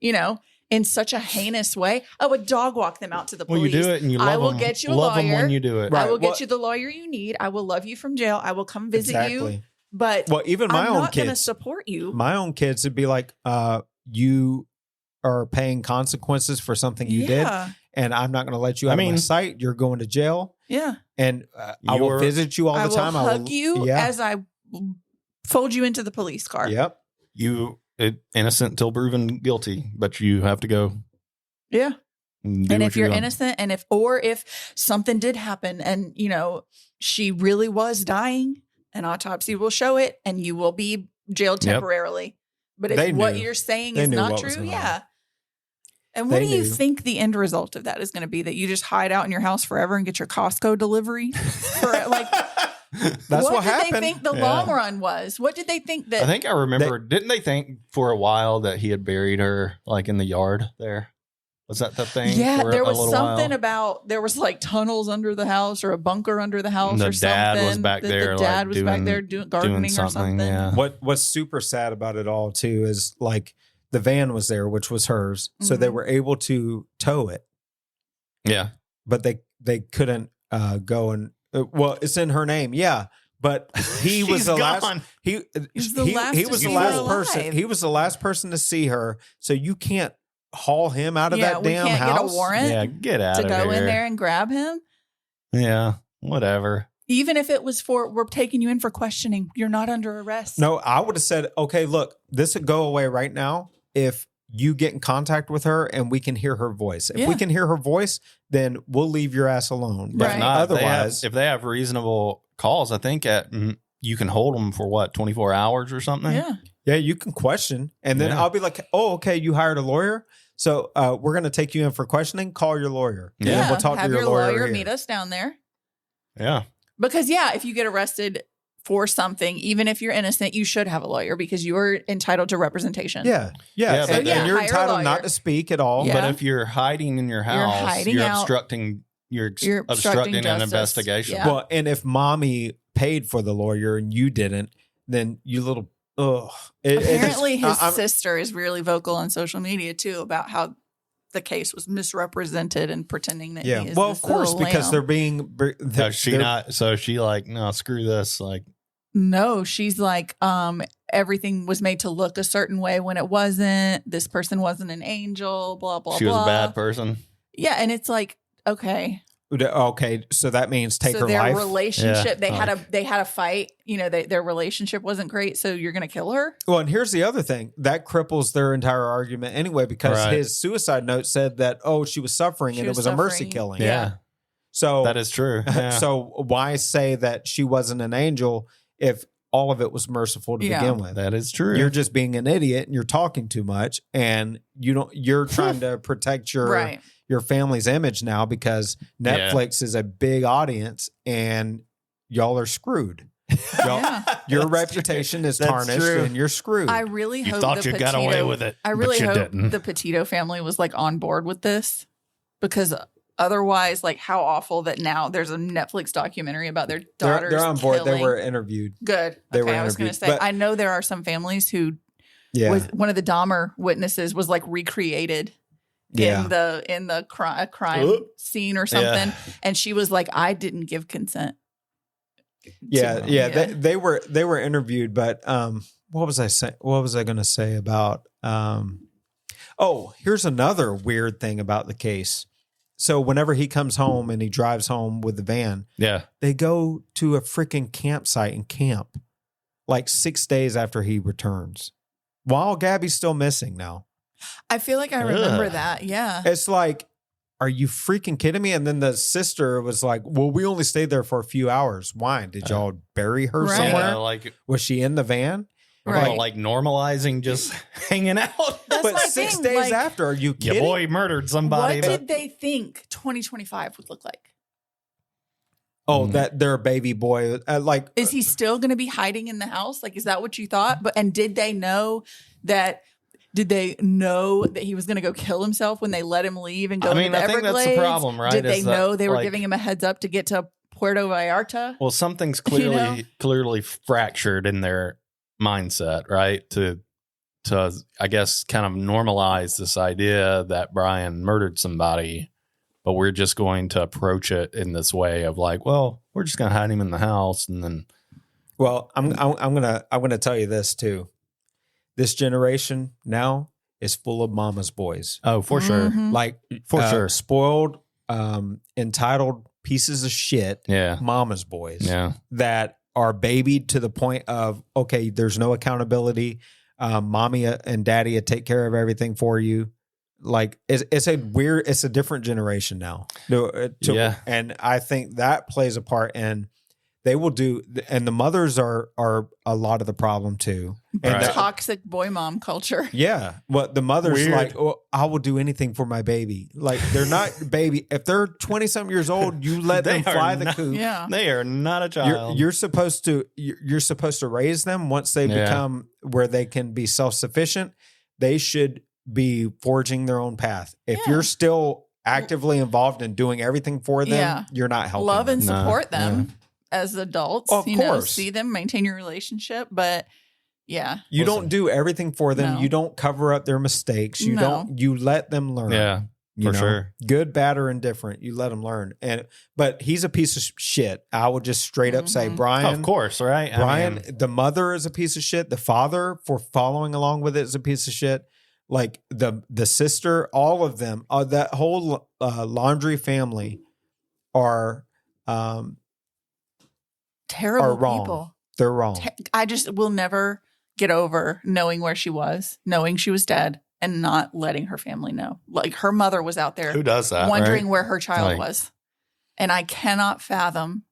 in such a heinous way. I would dog walk them out to the police. Well, you do it and you love them. I will get you a love lawyer. Them when you do it. I will get you the lawyer you need. I will love you from jail. I will come visit you. But even my I'm own not kids going to support you. My own kids would be like, you are paying consequences for something you did, and I'm not going to let you out of my sight. You're going to jail. Yeah. And I will visit you all the time. I will hug you as I fold you into the police car. Yep. You innocent until proven guilty, but you have to go. Yeah. And if you're innocent, and if something did happen and, she really was dying, an autopsy will show it and you will be jailed temporarily. But if what you're saying is not true, And what do you think the end result of that is going to be? That you just hide out in your house forever and get your Costco delivery? That's what happened. What did they think the long run was? What did they think that? I think I remember. Didn't they think for a while that he had buried her like in the yard there? Was that the thing? Yeah, there was something about there was like tunnels under the house or a bunker under the house or something. The dad was back there. The dad was back there doing gardening or something. Yeah. What's super sad about it all too is like the van was there, which was hers, so they were able to tow it. Yeah, but they couldn't go and. Well, it's in her name, but he was the last. He was the last person. He was the last person to see her. So you can't haul him out of that damn house. Get a warrant. Yeah, get out to of go here. in there and grab him. Yeah, whatever. Even if it was we're taking you in for questioning, you're not under arrest. No, I would have said, okay, look, this would go away right now if you get in contact with her and we can hear her voice. If we can hear her voice, then we'll leave your ass alone. But otherwise, if they have reasonable calls, I think you can hold them for 24 hours or something. Yeah, you can question. And then I'll be like, oh, okay, you hired a lawyer. So we're going to take you in for questioning. Call your lawyer. Yeah. We'll talk have to your lawyer here. Meet us down there. Yeah. Because if you get arrested for something, even if you're innocent, you should have a lawyer because you are entitled to representation. Yeah. And you're entitled not to speak at all. But if you're hiding in your house, you're obstructing an investigation. Yeah. Well, and if mommy paid for the lawyer and you didn't, then you little Apparently his sister is really vocal on social media too about how the case was misrepresented and pretending that he is of course, because they're being so she like, no, screw this, like no, she's like everything was made to look a certain way when it wasn't. This person wasn't an angel, blah blah she blah. Was a bad person. Yeah, and it's like, okay, so that means take her their life. Relationship, they had a fight. Their relationship wasn't great. So you're going to kill her. Well, and here's the other thing that cripples their entire argument anyway, because his suicide note said that she was suffering and it was a mercy killing. Yeah, so that is true. Yeah. So why say that she wasn't an angel if all of it was merciful to begin with. That is true. You're just being an idiot and you're talking too much, and you're trying to protect your family's image now because Netflix is a big audience and y'all are screwed. Your reputation is tarnished and you're screwed. I really hope thought you got away with it. I really hope the Petito family was like on board with this, because otherwise, like, how awful that now there's a Netflix documentary about their daughters. They're on board. Killing. They were interviewed. Good. They were I was going to say, but I know there are some families who was one of the Dahmer witnesses was like recreated in the crime scene or something, and she was like, I didn't give consent. They were interviewed, but what was I saying? What was I going to say about? Here's another weird thing about the case. So whenever he comes home and he drives home with the van, they go to a freaking campsite and camp like 6 days after he returns, while Gabby's still missing now. I feel like I remember that. Yeah, it's like, are you freaking kidding me? And then the sister was like, well, we only stayed there for a few hours. Why? Did y'all bury her somewhere? Was she in the van? Like normalizing just hanging out. But 6 days after, are you kidding? Your boy murdered somebody. What did they think 2025 would look like? That their baby boy, is he still going to be hiding in the house? Like, is that what you thought? And did they know that? Did they know that he was going to go kill himself when they let him leave and go to the Everglades? I think that's the problem, right? Did they know they were giving him a heads up to get to Puerto Vallarta? Well, something's clearly fractured in their mindset, right? To I guess kind of normalize this idea that Brian murdered somebody, but we're just going to approach it in this way of like, well, we're just going to hide him in the house, and then. Well, I'm gonna tell you this too. This generation now is full of mama's boys. Oh, for sure. Like, sure. Spoiled, entitled pieces of shit. Yeah. Mama's boys. Yeah. That are babied to the point of, okay, there's no accountability. Mommy and daddy take care of everything for you. Like, it's a different generation now. And I think that plays a part in. They will do, and the mothers are a lot of the problem too. And toxic boy mom culture. Yeah. Well, the mother's like, I will do anything for my baby. Like, they're not baby. If they're 20-something years old, you let them fly the coop. Yeah. They are not a child. You're supposed to raise them once they become where they can be self-sufficient. They should be forging their own path. If you're still actively involved in doing everything for them, you're not helping. Love and support them. As adults, of course. See them, maintain your relationship, but you don't do everything for them. No. You don't cover up their mistakes. You don't. You let them learn. Yeah, for sure. Good, bad, or indifferent. You let them learn. But he's a piece of shit. I would just straight up say, Brian. Of course, right? Brian, the mother is a piece of shit. The father, for following along with it, is a piece of shit. Like the sister, all of them, that whole Laundrie family are. Terrible people. They're wrong. I just will never get over knowing where she was, knowing she was dead, and not letting her family know. Like, her mother was out there. Who does that? Wondering where her child was. And I cannot fathom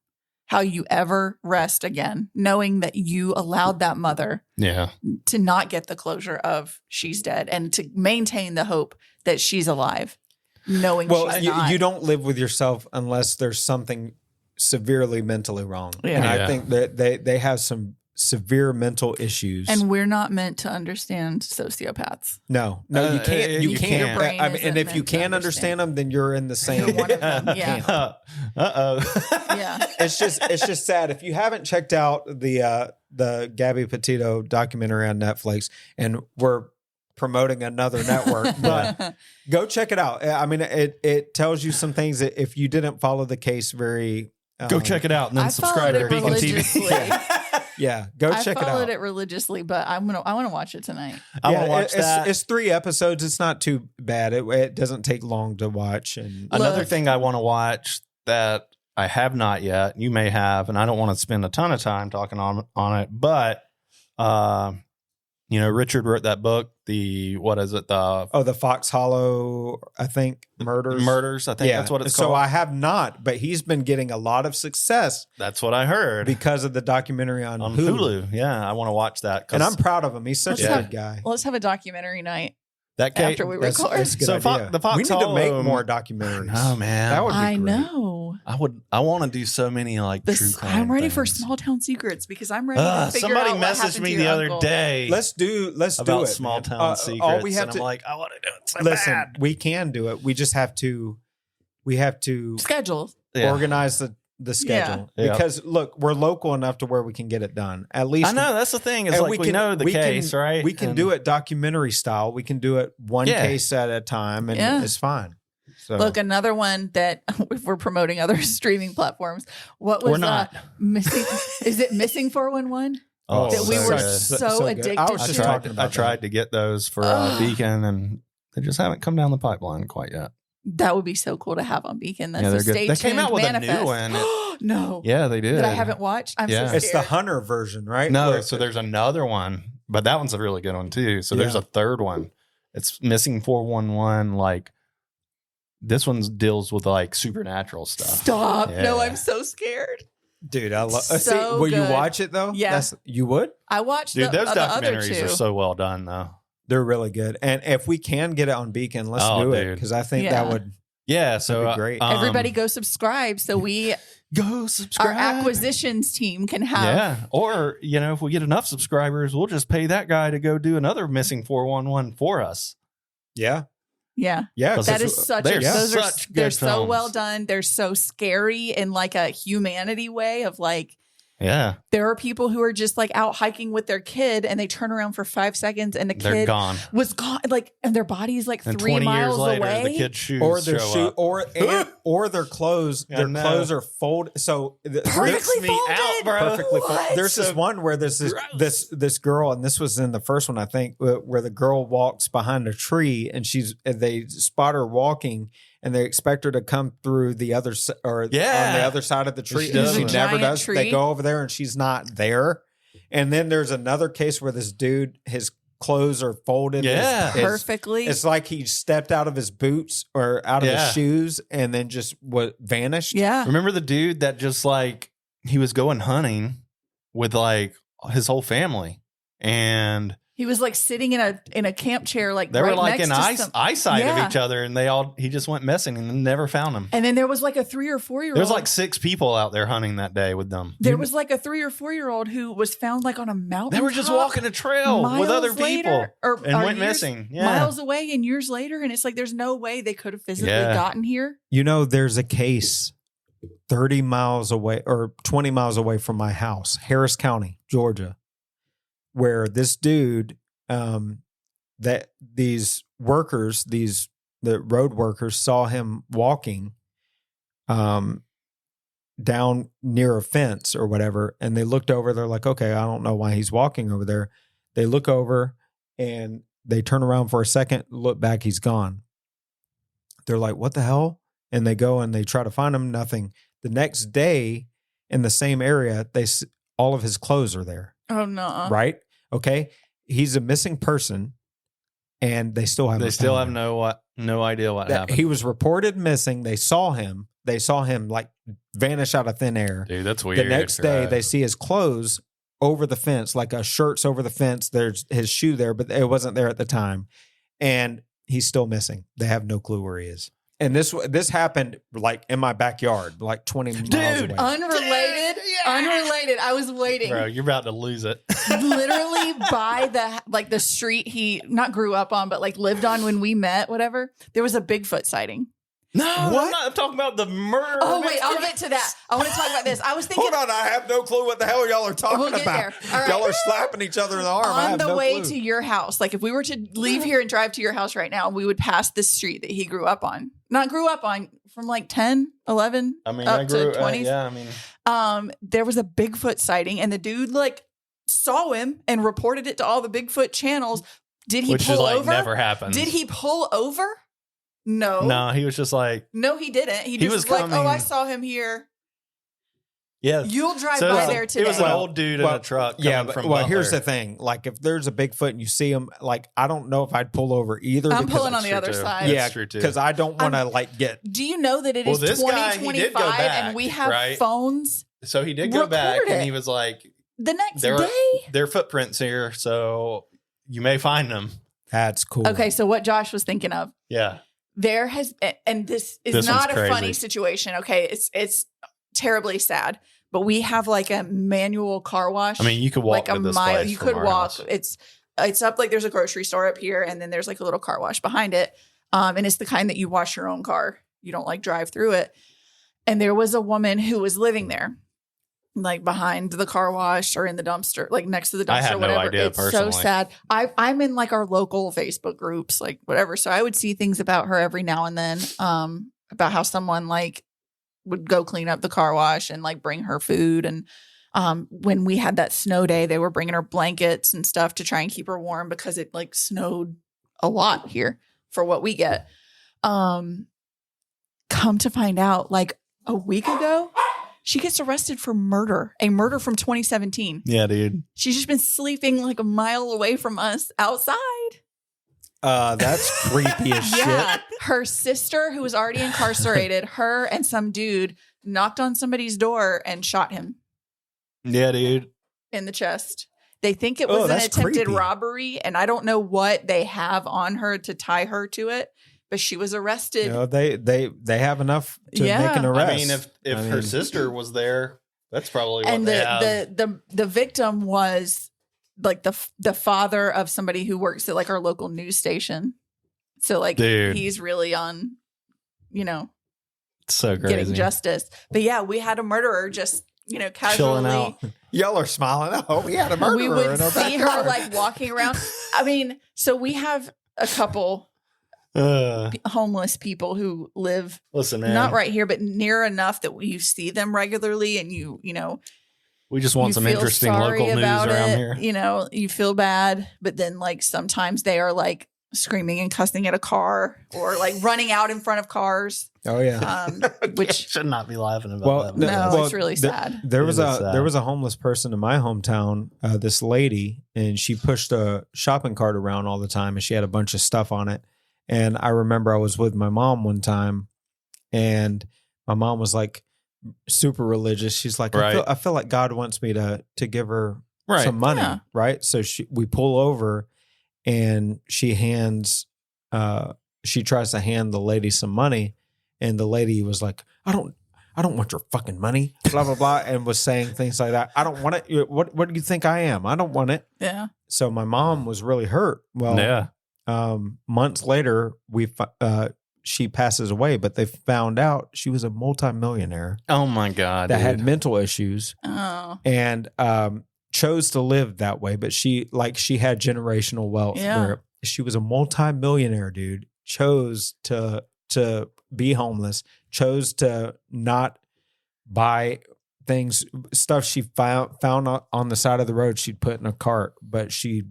how you ever rest again, knowing that you allowed that mother to not get the closure of she's dead and to maintain the hope that she's alive, knowing she's not. You don't live with yourself unless there's something severely mentally wrong. And I think that they have some severe mental issues. And we're not meant to understand sociopaths. No, you can't. You can't. I mean, and if you can't understand them, then you're in the same. One of them. Yeah. Yeah. It's just sad. If you haven't checked out the Gabby Petito documentary on Netflix, and we're promoting another network, but go check it out. I mean, it tells you some things that if you didn't follow the case very. Go check it out and then subscribe to Beacon TV. Go check it out. I followed it religiously, but I want to watch it tonight. I want to watch that. It's 3 episodes. It's not too bad. It doesn't take long to watch. And another thing I want to watch that I have not yet, you may have, and I don't want to spend a ton of time talking on it, but Richard wrote that book. What is it? The Fox Hollow, I think, murders. I think that's what it's called. So I have not, but he's been getting a lot of success. That's what I heard because of the documentary on Hulu. Yeah, I want to watch that, and I'm proud of him. He's such a good guy. Let's have a documentary night. After we record. That's a good idea. The Fox we need Hollow, to make more documentaries. Oh man, that would be I great. know. I want to do so many true crime. I'm ready for things. Small Town Secrets because I'm ready to figure somebody out what messaged happened me to the your other uncle. day. Let's do about it, Small man. Town Secrets. All we have and to, I'm like, I want to do it so listen, bad. we can do it. We just have to. We have to Schedule. organize the schedule because look, we're local enough to where we can get it done. At least I know that's the thing. Is we know the case, right? We can do it documentary style. We can do it one case at a time, and it's fine. So. Look, another one that if we're promoting other streaming platforms, what was we're not missing? Is it Missing 411? Oh, that we were so good. addicted I was just to. talking about I tried to get those for Beacon, and they just haven't come down the pipeline quite yet. That would be so cool to have on Beacon. That's they're so good. stay They tuned. came out with Manifest. a new one. No. Yeah, they did. That I haven't watched. I'm so scared. It's the Hunter version, right? No, so there's another one, but that one's a really good one too. So there's a third one. It's Missing 411. Like this one deals with supernatural stuff. Stop. Yeah. No, I'm so scared. Dude, I love. So will you good. watch it though? Yeah. You would. I watched Dude, those the other documentaries two. are so well done though. They're really good, and if we can get it on Beacon, let's do it because I think that would. Yeah, so that'd be great. Everybody go subscribe so we go subscribe. Our acquisitions team can have. Yeah, or if we get enough subscribers, we'll just pay that guy to go do another Missing 411 for us. Yeah. Yeah. Yeah. That is such they're a those such are good they're so films. well done. They're so scary in like a humanity way of like Yeah. there are people who are just like out hiking with their kid and they turn around for 5 seconds and the They're kid gone. was gone and their body is like And 3 20 miles years later, away. the kid's shoes Or their show up. or their clothes. I Their know. clothes are folded. So Perfectly me folded. out, bro. perfectly What? folded. There's this one where there's this girl, and this was in the first one, I think, where the girl walks behind a tree, and they spot her walking, and they expect her to come through the other on the other side of the tree, She and doesn't. she never Giant does. tree. They go over there, and she's not there. And then there's another case where this dude, his clothes are folded. Yeah. Perfectly. It's like he stepped out of his boots or out of his shoes and then just vanished. Yeah. Remember the dude that just he was going hunting with his whole family, and He was like sitting in a camp chair, like they right were like next in to eyesight Yeah. of each other, and he just went missing and never found him. And then there was like a 3 or 4 year old. There was like 6 people out there hunting that day with them. There was like a 3 or 4 year old who was found like on a mountain. They were just walking a trail with other people and went missing. Yeah. Miles away and years later. And it's like, there's no way they could have physically gotten here. There's a case 30 miles away or 20 miles away from my house, Harris County, Georgia, where this dude, that these workers, the road workers saw him walking down near a fence or whatever. And they looked over, they're like, okay, I don't know why he's walking over there. They look over and they turn around for a second, look back, he's gone. They're like, what the hell? And they go and they try to find him, nothing. The next day in the same area, all of his clothes are there. Oh, no. Right? Okay. He's a missing person and they still have no idea what happened. He was reported missing. They saw him like vanish out of thin air. Dude, that's weird. The next day right? they see his clothes over the fence, like a shirt's over the fence. There's his shoe there, but it wasn't there at the time. And he's still missing. They have no clue where he is. And this happened like in my backyard, like 20 miles away. Unrelated. I was waiting. Bro, you're about to lose it. Literally by the street he not grew up on, but like lived on when we met, whatever. There was a Bigfoot sighting. No, I'm talking about the murder. Oh, wait, I'll get to that. I want to talk about this. I was thinking. Hold on, I have no clue what the hell y'all are talking We'll get about. there. All right. Y'all are slapping each other in the arm. I On have the no way clue. to your house, like if we were to leave here and drive to your house right now, we would pass the street that he grew up on. Not grew up on, from like 10, 11 I mean, up I grew to 20s. yeah, I mean, there was a Bigfoot sighting and the dude like saw him and reported it to all the Bigfoot channels. Did he which pull is over? never happens. Did he pull over? No. No, he was just like, No, he didn't. He just was was like, coming. oh, I saw him here. Yeah. You'll drive So by there today. It was an old dude in a truck. Yeah, From well, here's Butler. the thing. Like, if there's a Bigfoot and you see him, like, I don't know if I'd pull over either. I'm because pulling on the true, other too. side. Yeah, That's true, too. because I don't want to like get. Do you know that it Well, is this guy, he did go 2025 back, and we have right? phones So he did go back Record and it. he was like, the next There- day? "Their footprints here, so you may find them." That's cool. Okay, so what Josh was thinking of, Yeah. there has, and this is This not one's a funny crazy. situation. Okay, it's terribly sad, but we have like a manual car wash. I mean, you could walk like a to this mile. place You from could our walk. house. It's up like there's a grocery store up here, and then there's like a little car wash behind it. And it's the kind that you wash your own car. You don't like drive through it. And there was a woman who was living there, like behind the car wash or in the dumpster, like next to the dumpster. I had no whatever. idea It's personally. so sad. I'm in like our local Facebook groups, like whatever. So I would see things about her every now and then, about how someone like would go clean up the car wash and like bring her food. And when we had that snow day, they were bringing her blankets and stuff to try and keep her warm because it like snowed a lot here for what we get. Come to find out, like a week ago, she gets arrested for murder, a murder from 2017. Yeah, dude. She's just been sleeping like a mile away from us outside. That's creepy as Yeah. shit. Her sister, who was already incarcerated, her and some dude knocked on somebody's door and shot him Yeah, dude. in the chest. They think it was an that's attempted creepy. robbery, and I don't know what they have on her to tie her to it, but she was arrested. You know, they have enough to Yeah. make an arrest. I mean, if her sister was there, that's probably what And they have. the victim was like the father of somebody who works at like our local news station. So like Dude. he's really on, It's so crazy. getting justice. But yeah, we had a murderer just, Chilling casually. out. Y'all are smiling. Oh, we had a murderer We would in our see her backyard. like walking around. I mean, so we have a couple homeless people who live Listen, man. not right here, but near enough that you see them regularly, and you We just want you some feel interesting sorry local news about around it. here. You feel bad, but then like sometimes they are like screaming and cussing at a car or like running out in front of cars, Oh yeah. which should not be laughing about Well, that. no, well, it's really sad. There was It is a sad. there was a homeless person in my hometown, this lady, and she pushed a shopping cart around all the time, and she had a bunch of stuff on it. And I remember I was with my mom one time, and my mom was like super religious. She's like, Right. I feel like God wants me to give her Right. some money, Yeah. right? So we pull over, and she tries to hand the lady some money, and the lady was like, I don't want your fucking money, blah blah blah, and was saying things like that. I don't want it. What do you think I am? I don't want it. Yeah. So my mom was really hurt. Well, Yeah. months later, she passes away, but they found out she was a multimillionaire Oh my God. that dude. had mental issues Oh, and chose to live that way. But she had generational wealth. Yeah. Where she was a multimillionaire, dude. Chose to be homeless. Chose to not buy stuff she found on the side of the road. She'd put in a cart, but she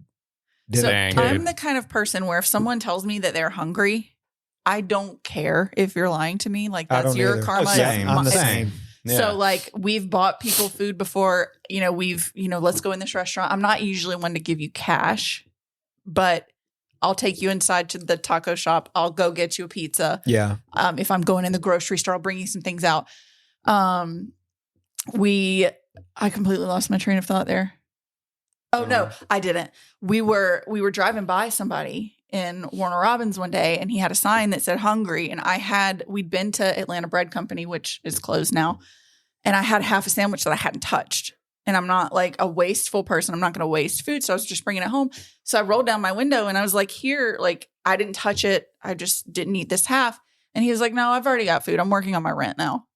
didn't. so Dang, I'm dude. the kind of person where if someone tells me that they're hungry, I don't care if you're lying to me. Like I that's don't your either. karma. Same. I'm the It's- same. Yeah. So like we've bought people food before, let's go in this restaurant. I'm not usually one to give you cash, but I'll take you inside to the taco shop. I'll go get you a pizza. Yeah. If I'm going in the grocery store, I'll bring you some things out. I completely lost my train of thought there. Oh no, I didn't. We were driving by somebody in Warner Robins one day, and he had a sign that said "hungry," and we'd been to Atlanta Bread Company, which is closed now, and I had half a sandwich that I hadn't touched. And I'm not like a wasteful person. I'm not going to waste food. So I was just bringing it home. So I rolled down my window and I was like, here, like I didn't touch it. I just didn't eat this half. And he was like, no, I've already got food. I'm working on my rent now.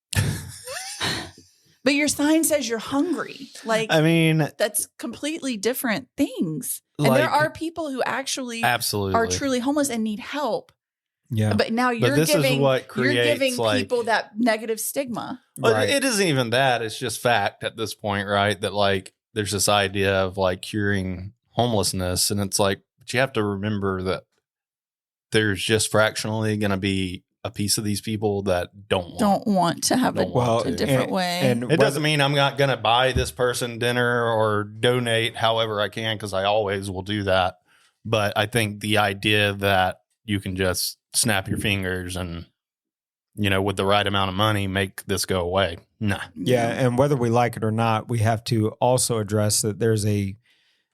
But your sign says you're hungry. Like I mean, that's completely different things. And Like- there are people who actually absolutely. are truly homeless and need help. Yeah. But now you're this is giving, what you're giving creates, like- people that negative stigma. Well, Right. it isn't even that. It's just fact at this point, right? That like there's this idea of like curing homelessness. And it's like, but you have to remember that there's just fractionally going to be a piece of these people that don't want to have a different way. And it doesn't mean I'm not going to buy this person dinner or donate however I can, because I always will do that. But I think the idea that you can just snap your fingers and, with the right amount of money, make this go away. Nah. Yeah. And whether we like it or not, we have to also address that there's a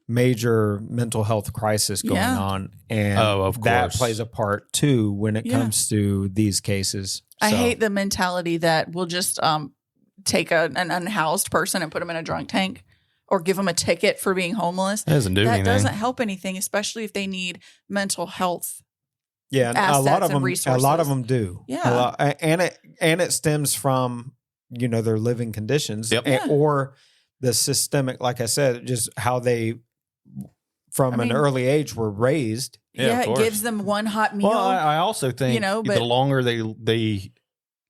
major mental health crisis going on. And of that course plays a part too when it comes to these cases. I hate the mentality that we'll just take an unhoused person and put them in a drunk tank or give them a ticket for being homeless. That doesn't do anything. That doesn't help anything, especially if they need mental health. Yeah, a lot of them do. Yeah, and it stems from their living conditions or the systemic, like I said, just how they from an early age were raised. Yeah, it gives them one hot meal. Well, I also think the longer they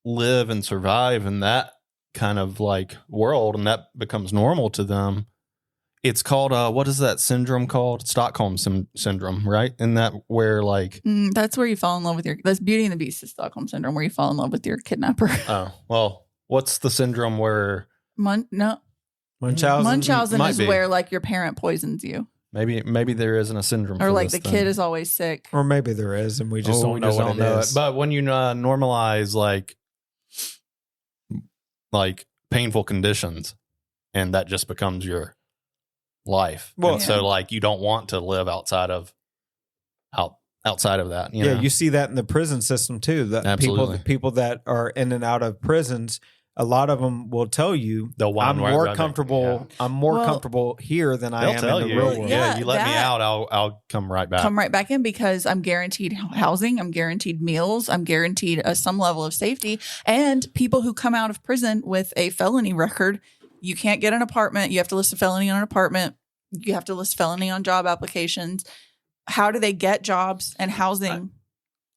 live and survive in that kind of like world, and that becomes normal to them. It's called, what is that syndrome called? Stockholm syndrome, right? And that where like... that's where you fall in love with that's Beauty and the Beast is Stockholm syndrome, where you fall in love with your kidnapper. Oh, well, what's the syndrome where... Munchausen is where like your parent poisons you. Maybe there isn't a syndrome or for like this the kid is always sick. Or maybe there is, and we just don't know what it is. But when you normalize like painful conditions, and that just becomes your life. Well, so like you don't want to live outside of that. You know? You see that in the prison system too. That people that are in and out of prisons, a lot of them will tell you, I'm more comfortable. Yeah. I'm more comfortable here than I am in the real world. Yeah, you let me out, I'll come right back. Come right back in because I'm guaranteed housing, I'm guaranteed meals, I'm guaranteed some level of safety. And people who come out of prison with a felony record, you can't get an apartment. You have to list a felony on an apartment. You have to list felony on job applications. How do they get jobs and housing?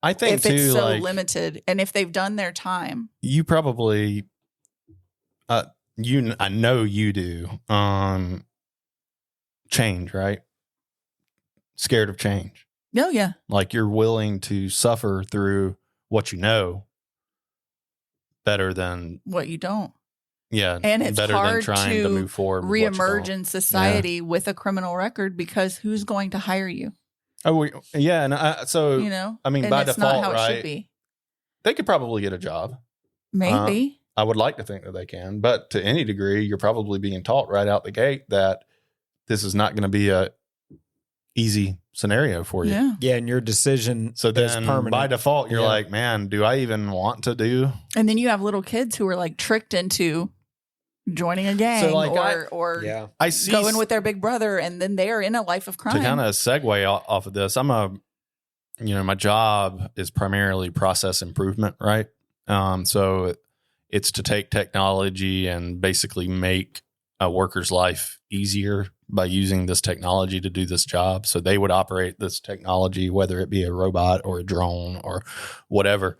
I think if it's so limited, and if they've done their time, you probably, I know you do. Change, right? Scared of change. Oh yeah. Like you're willing to suffer through what you know better than what you don't. Yeah, and it's better hard than trying to move forward, reemerge in society with a criminal record because who's going to hire you? Oh, yeah, and I mean, by default, not how right? It should be. They could probably get a job. Maybe. I would like to think that they can, but to any degree, you're probably being taught right out the gate that this is not going to be a easy scenario for you. Yeah, and your decision so then is permanent. By default, you're like, man, do I even want to do? And then you have little kids who are like tricked into joining a gang or I see going with their big brother, and then they're in a life of crime. To kind of segue off of this, my job is primarily process improvement, right? So it's to take technology and basically make a worker's life easier by using this technology to do this job. So they would operate this technology, whether it be a robot or a drone or whatever.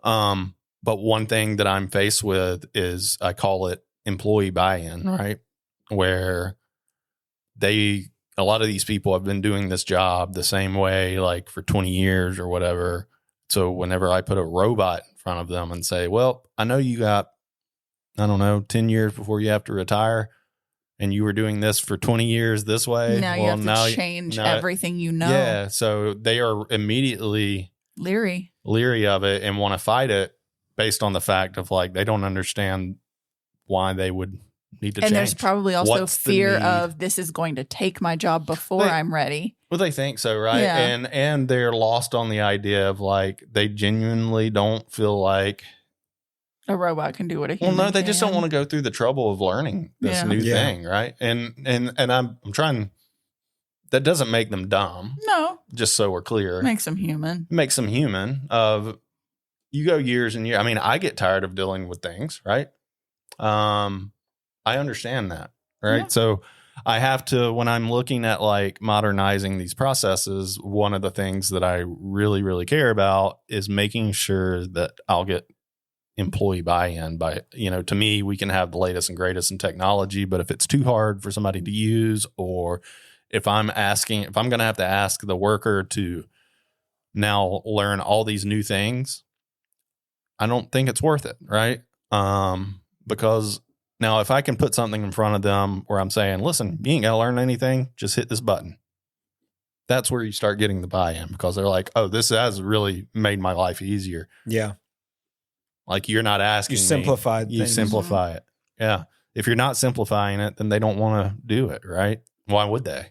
But one thing that I'm faced with is I call it employee buy-in, right? Where a lot of these people have been doing this job the same way, like for 20 years or whatever. So whenever I put a robot in front of them and say, well, I know you got, 10 years before you have to retire, and you were doing this for 20 years this way. Now you have to change everything you know. Yeah. So they are immediately leery of it and want to fight it based on the fact of like, they don't understand why they would need to change. And there's probably also fear of this is going to take my job before I'm ready. Well, they think so, right? Yeah. And they're lost on the idea of like, they genuinely don't feel like a robot can do what a human they just don't want to go through the trouble of learning this new thing, right? And I'm trying. That doesn't make them dumb. No, just so we're clear, makes them human. Makes them human. You go years and years. I mean, I get tired of dealing with things, right? I understand that, right? Yeah. So I have to, when I'm looking at like modernizing these processes, one of the things that I really, really care about is making sure that I'll get employee buy-in. To me, we can have the latest and greatest in technology, but if it's too hard for somebody to use, or if I'm going to have to ask the worker to now learn all these new things, I don't think it's worth it, right? Because now if I can put something in front of them where I'm saying, listen, you ain't got to learn anything, just hit this button. That's where you start getting the buy-in, because they're like, oh, this has really made my life easier. Yeah. Like, you're not asking You me. simplified You things. simplify it. Yeah. If you're not simplifying it, then they don't want to do it, right? Why would they?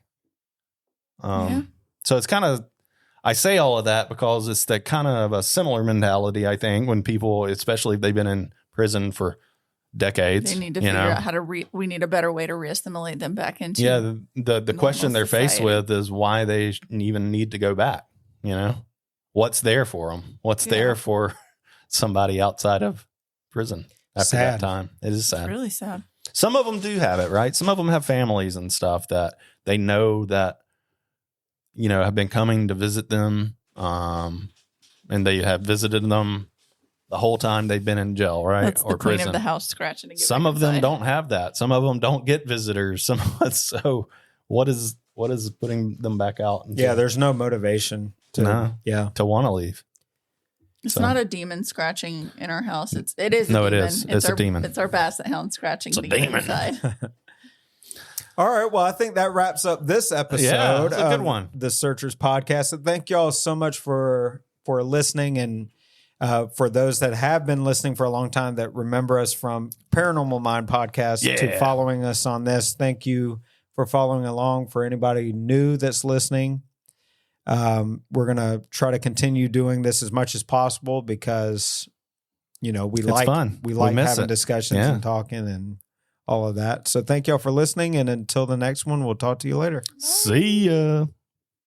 So it's kind of, I say all of that because it's that kind of a similar mentality, I think, when people, especially if they've been in prison for decades. They need to figure out how to we need a better way to re-assimilate them back into the question they're faced with is why they even need to go back. What's there for them? What's there for somebody outside of prison after that time? It is sad. It's really sad. Some of them do have it, right? Some of them have families and stuff that they know that have been coming to visit them, and they have visited them the whole time they've been in jail, right? That's or the queen prison. of the house scratching to get Some of them don't have that. Some of them don't get visitors. So what is putting them back out? There's no motivation to want to leave. It's not a demon scratching in our house. It is. No, a demon. it is. It's a demon. It's our basset hound scratching It's a to get demon. inside. All right. Well, I think that wraps up this episode. Yeah, it's a good one. The Searchers podcast. And thank y'all so much for listening, and for those that have been listening for a long time that remember us from Paranormal Mind podcast to following us on this. Thank you for following along. For anybody new that's listening, we're going to try to continue doing this as much as possible because, we like fun. We like miss having it. discussions and talking and all of that. So thank y'all for listening. And until the next one, we'll talk to you later. See ya.